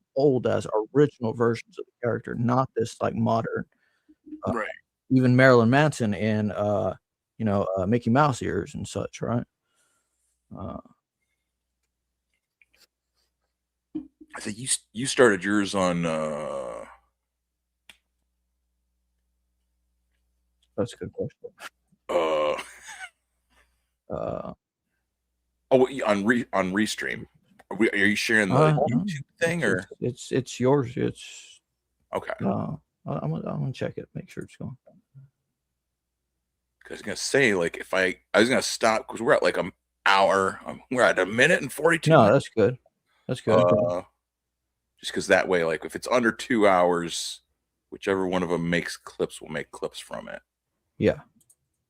as original versions of the character, not this like modern, Right. even Marilyn Manson in Mickey Mouse ears and such, right? I think you started yours on That's a good question. On Restream. Are you sharing the No, YouTube thing or? it's yours. It's Okay. I'm gonna check it, make sure it's going. I was gonna say, like, if I was gonna stop because we're at like an hour. We're at a minute and 42. No, minutes. that's good. That's good. Just because that way, like, if it's under 2 hours, whichever one of them makes clips will make clips from it. Yeah,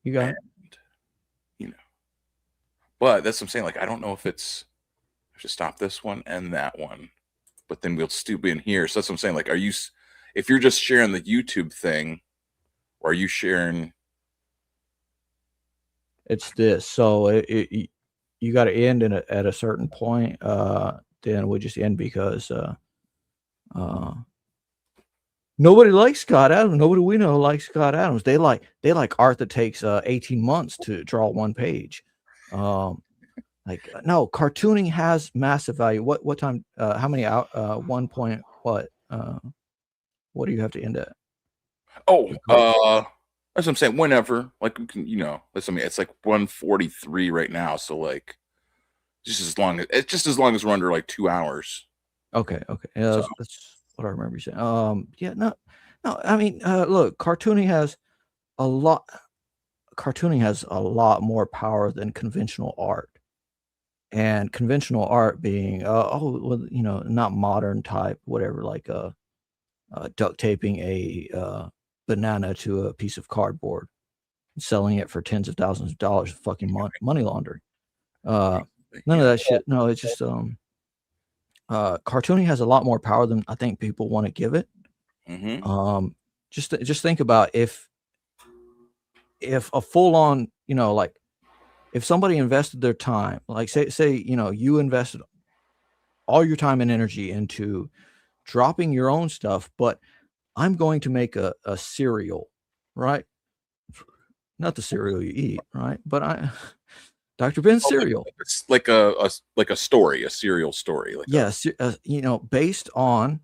you got it. But that's what I'm saying. Like, I don't know if it's I should stop this one and that one, but then we'll still be in here. So that's what I'm saying. Like, if you're just sharing the YouTube thing, or are you sharing? It's this. So you got to end at a certain point. Then we just end because nobody likes Scott Adams. Nobody we know likes Scott Adams. They like art that takes 18 months to draw one page. Like no, cartooning has massive value. What time? How many out? 1 point what? What do you have to end at? Oh, that's what I'm saying. Whenever, like, we can, that's, I mean, it's like 1:43 right now. So like, just as long as we're under like 2 hours. Okay. Yeah, that's what I remember you saying. Yeah, no. I mean, look, cartooning has a lot more power than conventional art. And conventional art being, not modern type, whatever, like duct taping a banana to a piece of cardboard, and selling it for tens of thousands of dollars, fucking money laundering. None of that shit. No, it's just cartooning has a lot more power than I think people want to give it. Mm-hmm. Just think about if a full on, like if somebody invested their time, like say you invested all your time and energy into dropping your own stuff, but I'm going to make a cereal, right? Not the cereal you eat, right? But Dr. Ben's cereal. It's like a story, a serial story. Like yes, based on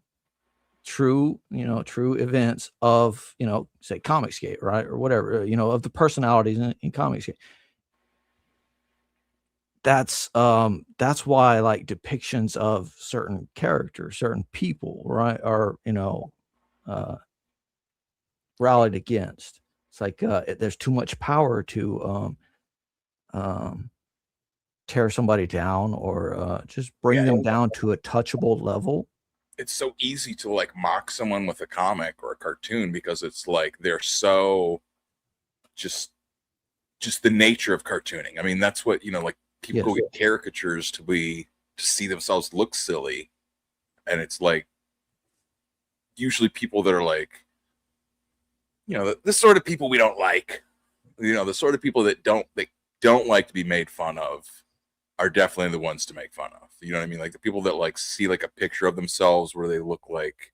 true events of, say Comicsgate, right? Or whatever, of the personalities in Comicsgate. That's why like depictions of certain characters, certain people, right, are rallied against. It's like there's too much power to tear somebody down or just bring them down to a touchable level. It's so easy to like mock someone with a comic or a cartoon because it's like they're so just the nature of cartooning. I mean, that's what like people go get caricatures to see themselves look silly, and it's like usually people that are like the sort of people we don't like, the sort of people that don't like to be made fun of are definitely the ones to make fun of. You know what I mean? Like the people that like see like a picture of themselves where they look like.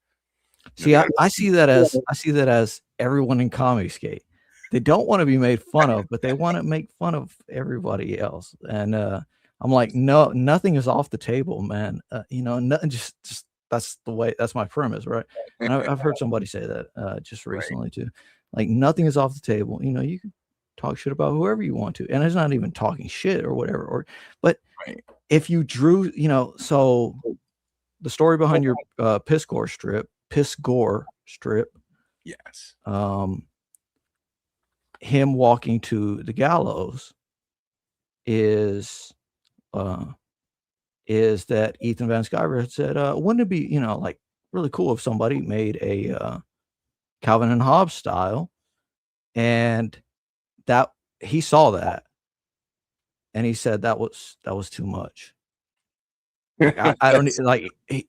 See, I see that as everyone in Comicsgate. They don't want to be made fun of, but they want to make fun of everybody else. And I'm like, no, nothing is off the table, man. Nothing. Just that's the way. That's my premise, right? And I've heard somebody say that just recently too. Like nothing is off the table. You can talk shit about whoever you want to, and it's not even talking shit or whatever. But if you drew, so the story behind your piss gore strip. Yes. Him walking to the gallows is that Ethan Van Sciver had said, wouldn't it be, like really cool if somebody made a Calvin and Hobbes style, and that he saw that, and he said that was too much. Like, I don't like he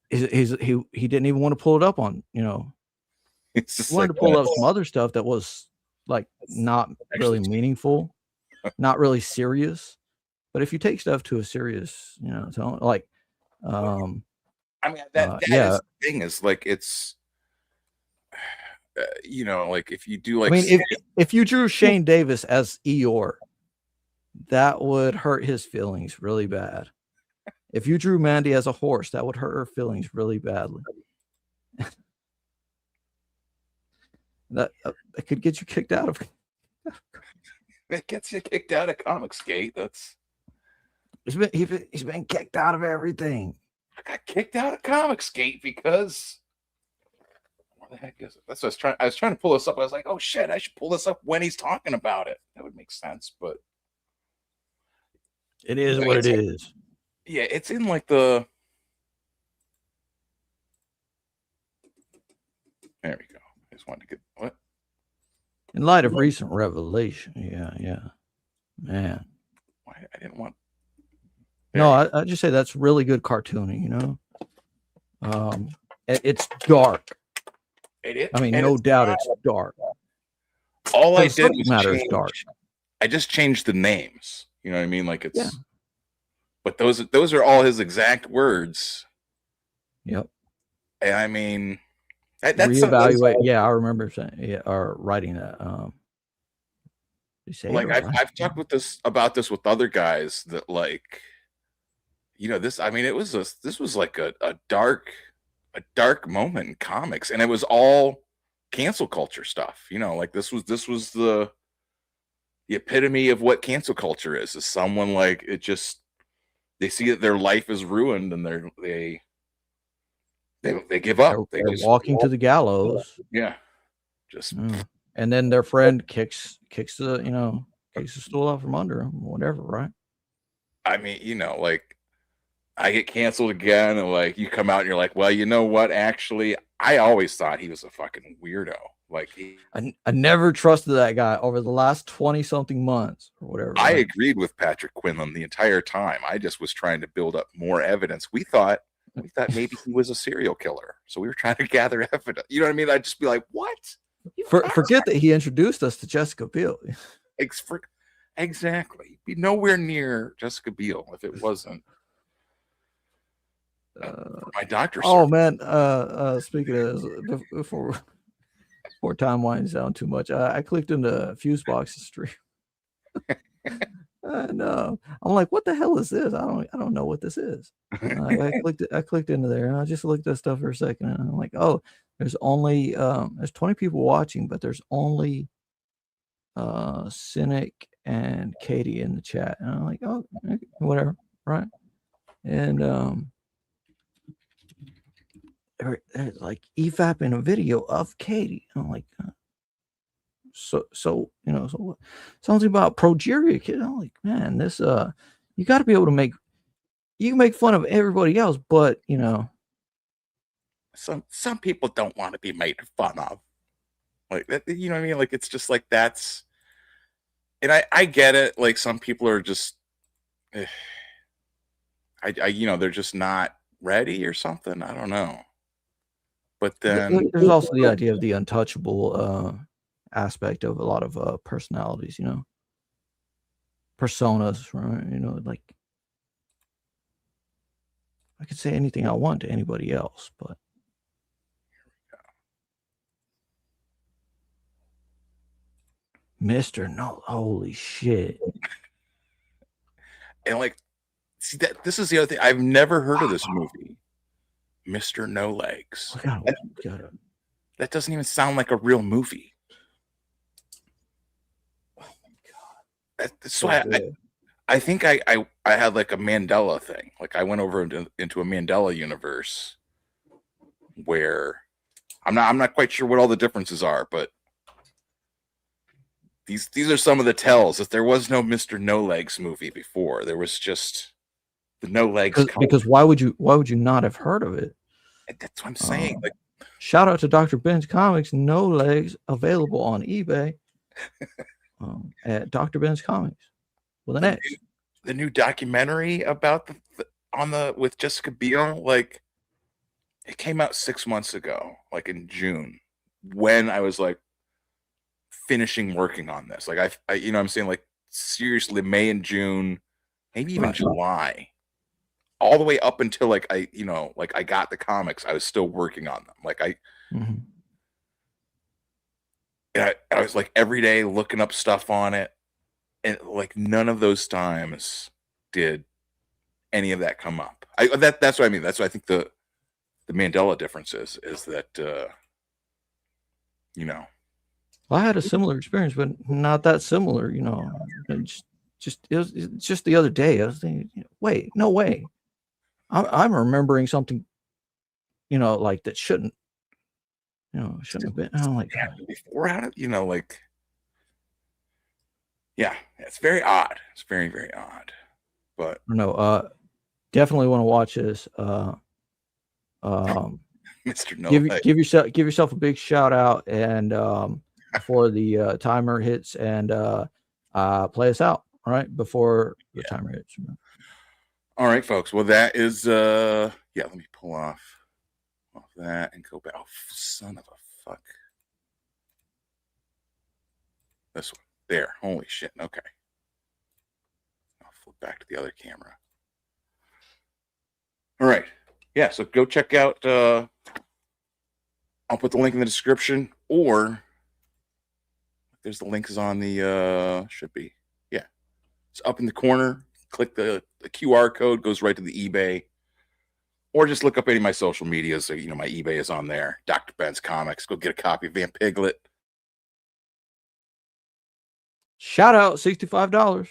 didn't even want to pull it up on, you know. It's just He wanted like, to pull up some other stuff that was like not really meaningful, not really serious. But if you take stuff to a serious, you know, tone, like, I mean, that yeah. is the thing, is like, it's, you know, like if you do like, I mean, if you drew Shane Davis as Eeyore, that would hurt his feelings really bad. If you drew Mandy as a horse, that would hurt her feelings really badly. that could get you kicked out of. It gets you kicked out of Comicsgate. That's he's been kicked out of everything. I got kicked out of Comicsgate because what the heck is it? That's what I was trying to pull this up. I was like, oh shit, I should pull this up when he's talking about it. That would make sense, but it is what it is. Yeah, it's in like the. There we go. I just wanted to get what. In light of recent revelation, yeah, man. Why I didn't want. No, I just say that's really good cartooning. You know, it's dark. It is. I mean, no doubt it's dark. All I did was matter is dark. I just changed the names. You know what I mean? Like it's. Yeah. But those are all his exact words. Yep. And I mean, that's reevaluate. Yeah, I remember saying or writing that. Like I've talked about this with other guys that, like, you know, this. I mean, this was like a dark moment in comics, and it was all cancel culture stuff. You know, like this was the epitome of what cancel culture is someone like it just. They see that their life is ruined, and they give up. They're walking to the gallows. Yeah, just and then their friend kicks the stool out from under them, whatever, right? I mean, you know, like I get canceled again, and like you come out and you're like, well, you know what? Actually, I always thought he was a fucking weirdo. Like I never trusted that guy over the last 20-something months or whatever. I agreed with Patrick Quinlan the entire time. I just was trying to build up more evidence. We thought maybe he was a serial killer, so we were trying to gather evidence. You know what I mean? I'd just be like, what? Forget that he introduced us to Jessica Biel. Exactly. Be nowhere near Jessica Biel if it wasn't. My doctor. Oh man. Speaking of before time winds down too much, I clicked into Fusebox's stream. And I'm like, what the hell is this? I don't know what this is. I clicked into there, and I just looked at stuff for a second, and I'm like, oh, there's only there's 20 people watching, but there's only Cynic and Katie in the chat, and I'm like, oh, whatever, right? And there's like EFAP in a video of Katie. And I'm like, so you know, so what? Something about progeria kid. I'm like, man, this you got to be able to you can make fun of everybody else, but you know, some people don't want to be made fun of, like that. You know what I mean? Like it's just like that's, and I get it. Like some people are just, you know, they're just not ready or something. I don't know. But then there's also the idea of the untouchable aspect of a lot of personalities, you know, personas, right? You know, like I could say anything I want to anybody else, but Mr. No, holy shit. And like, see that this is the other thing. I've never heard of this movie. Mr. No Legs. That doesn't even sound like a real movie. Oh my god! That's why I think I had like a Mandela thing. Like I went over into a Mandela universe where I'm not quite sure what all the differences are, but these are some of the tells that there was no Mr. No Legs movie before. There was just the No Legs. Because why would you not have heard of it? That's what I'm saying. Like Shout out to Dr. Ben's Comics, No Legs, available on eBay at Dr. Ben's Comics with an X. The new documentary about with Jessica Biel, like it came out 6 months ago, like in June, when I was like finishing working on this. Like I you know what I'm saying, like seriously, May and June, maybe even July, all the way up until like I got the comics, I was still working on them. Like I was like every day looking up stuff on it, and like none of those times did any of that come up. That's what I mean. That's what I think the Mandela difference is that I had a similar experience, but not that similar. It's just the other day. I was thinking, wait, no way. I'm remembering something, like that shouldn't have been. I'm like, before, yeah, it's very odd. It's very, very odd. But no, definitely want to watch this. Mr. No, give yourself a big shout out, and before the timer hits, and play us out. All right, before the timer hits. All right, folks. Well, that is let me pull off that and go back. Oh, son of a fuck. This one. There. Holy shit. Okay. I'll flip back to the other camera. All right. Yeah, so go check out I'll put the link in the description, or there's the link is on the should be. Yeah. It's up in the corner. Click the QR code, goes right to the eBay. Or just look up any of my social media. So, my eBay is on there. Dr. Ben's Comics. Go get a copy of Van Piglet. Shout out, $65.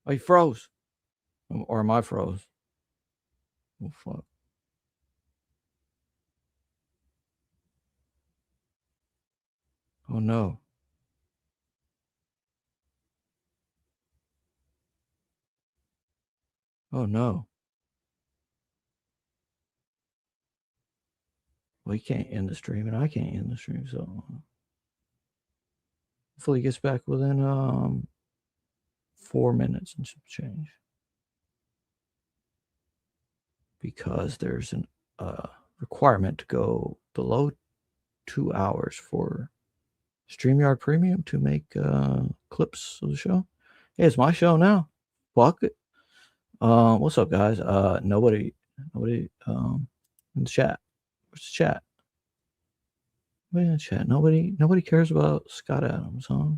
Oh, you froze. Or am I froze? Oh, fuck. Oh, no. Oh, no. Well, he can't end the stream, and I can't end the stream, so hopefully he gets back within 4 minutes and some change. Because there's an requirement to go below 2 hours for StreamYard Premium to make clips of the show. Hey, it's my show now. Fuck it. What's up, guys? Nobody in the chat. Where's the chat? Nobody in the chat. Nobody cares about Scott Adams, huh?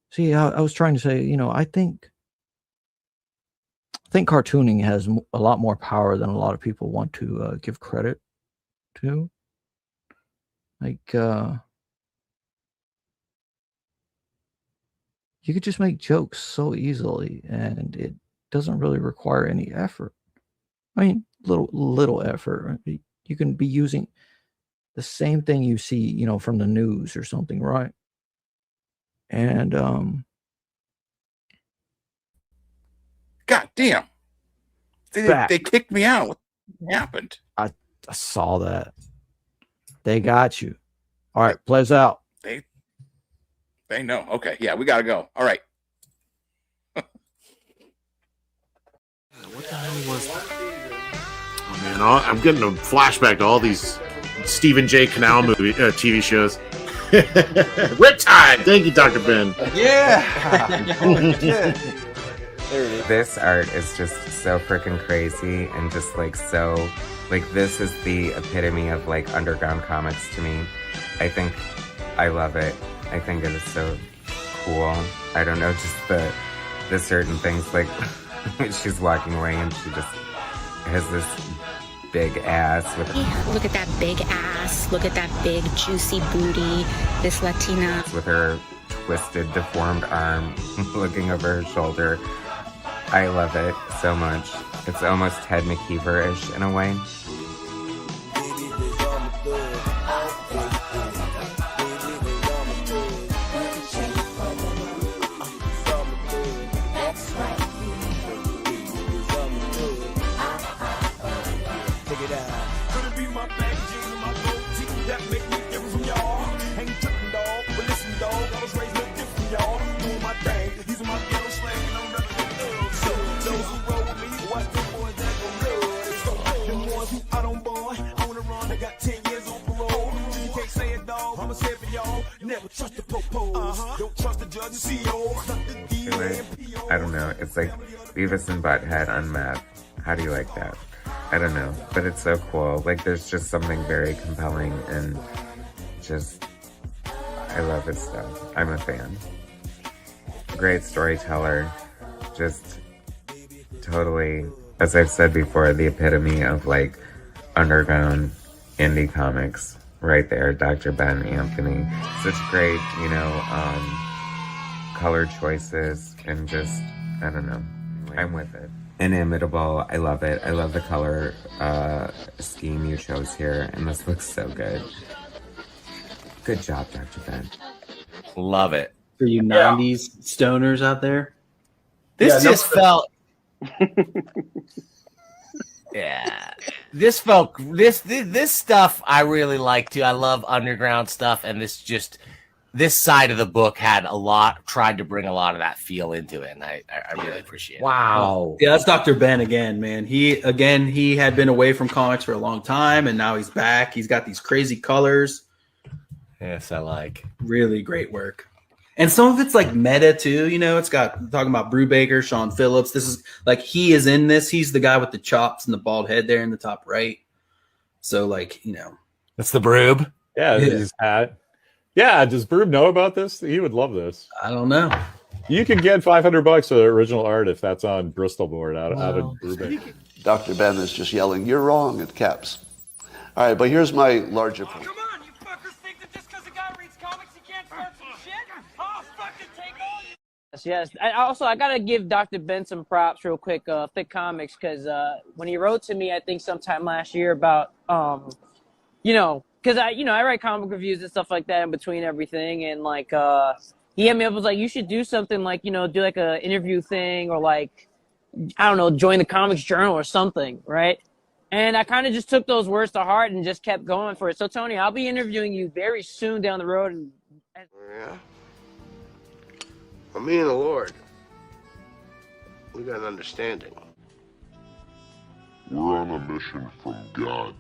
See, I was trying to say, I think cartooning has a lot more power than a lot of people want to give credit to. Like, you could just make jokes so easily, and it doesn't really require any effort. I mean, little effort. You can be using the same thing you see, from the news or something, right? And God damn. They kicked me out. What happened? I saw that. They got you. All right, plays out. They know. Okay, yeah, we gotta go. All right. What the hell was that? Oh man, I'm getting a flashback to all these Stephen J. Canal TV shows. Riptide! Thank you, Dr. Ben. Yeah! This art is just so freaking crazy and just so this is the epitome of underground comics to me. I love it. I think it is so cool. I don't know, just the certain things she's walking away and she just has this big ass with look at that big ass, look at that big juicy booty, this Latina with her twisted deformed arm looking over her shoulder. I love it so much. It's almost Ted McKeever-ish in a way. Check it out. I'ma say it for y'all. Never trust the popos. Don't trust the judge and CEO. I don't know. It's like Beavis and Butthead unmet. How do you like that? I don't know, but it's so cool. Like, there's just something very compelling and just, I love his stuff. I'm a fan. Great storyteller. Just totally, as I've said before, the epitome of like underground indie comics. Right there, Dr. Ben Anthony. Such great, you know, color choices and just, I don't know. I'm with it. Inimitable. I love it. I love the color scheme you chose here, and this looks so good. Good job, Dr. Ben. Love it. For you 90s stoners out there. This just felt. Yeah, this stuff I really like too. I love underground stuff, and this side of the book tried to bring a lot of that feel into it, and I really appreciate it. Wow. Yeah, that's Dr. Ben again, man. He had been away from comics for a long time, and now he's back. He's got these crazy colors. Yes, I like. Really great work. And some of it's like meta too, you know. It's got talking about Brubaker, Sean Phillips. This is like he is in this. He's the guy with the chops and the bald head there in the top right. So like, you know, that's the Broob. Yeah, his hat. Yeah, does Broob know about this? He would love this. I don't know. You can get $500 for the original art if that's on Bristol board out of Brubaker. Dr. Ben is just yelling, "You're wrong," at caps. All right, but here's my larger point. Yes. I gotta give Dr. Ben some props real quick. Thick Comics, because when he wrote to me, I think sometime last year about you know, because I write comic reviews and stuff like that in between everything, and like he hit me up, was like, you should do something like, you know, do like a interview thing, or like, I don't know, join the Comics Journal or something, right? And I kind of just took those words to heart and just kept going for it. So Tony, I'll be interviewing you very soon down the road. And yeah. Well, me and the Lord, we got an understanding. We're on a mission from God.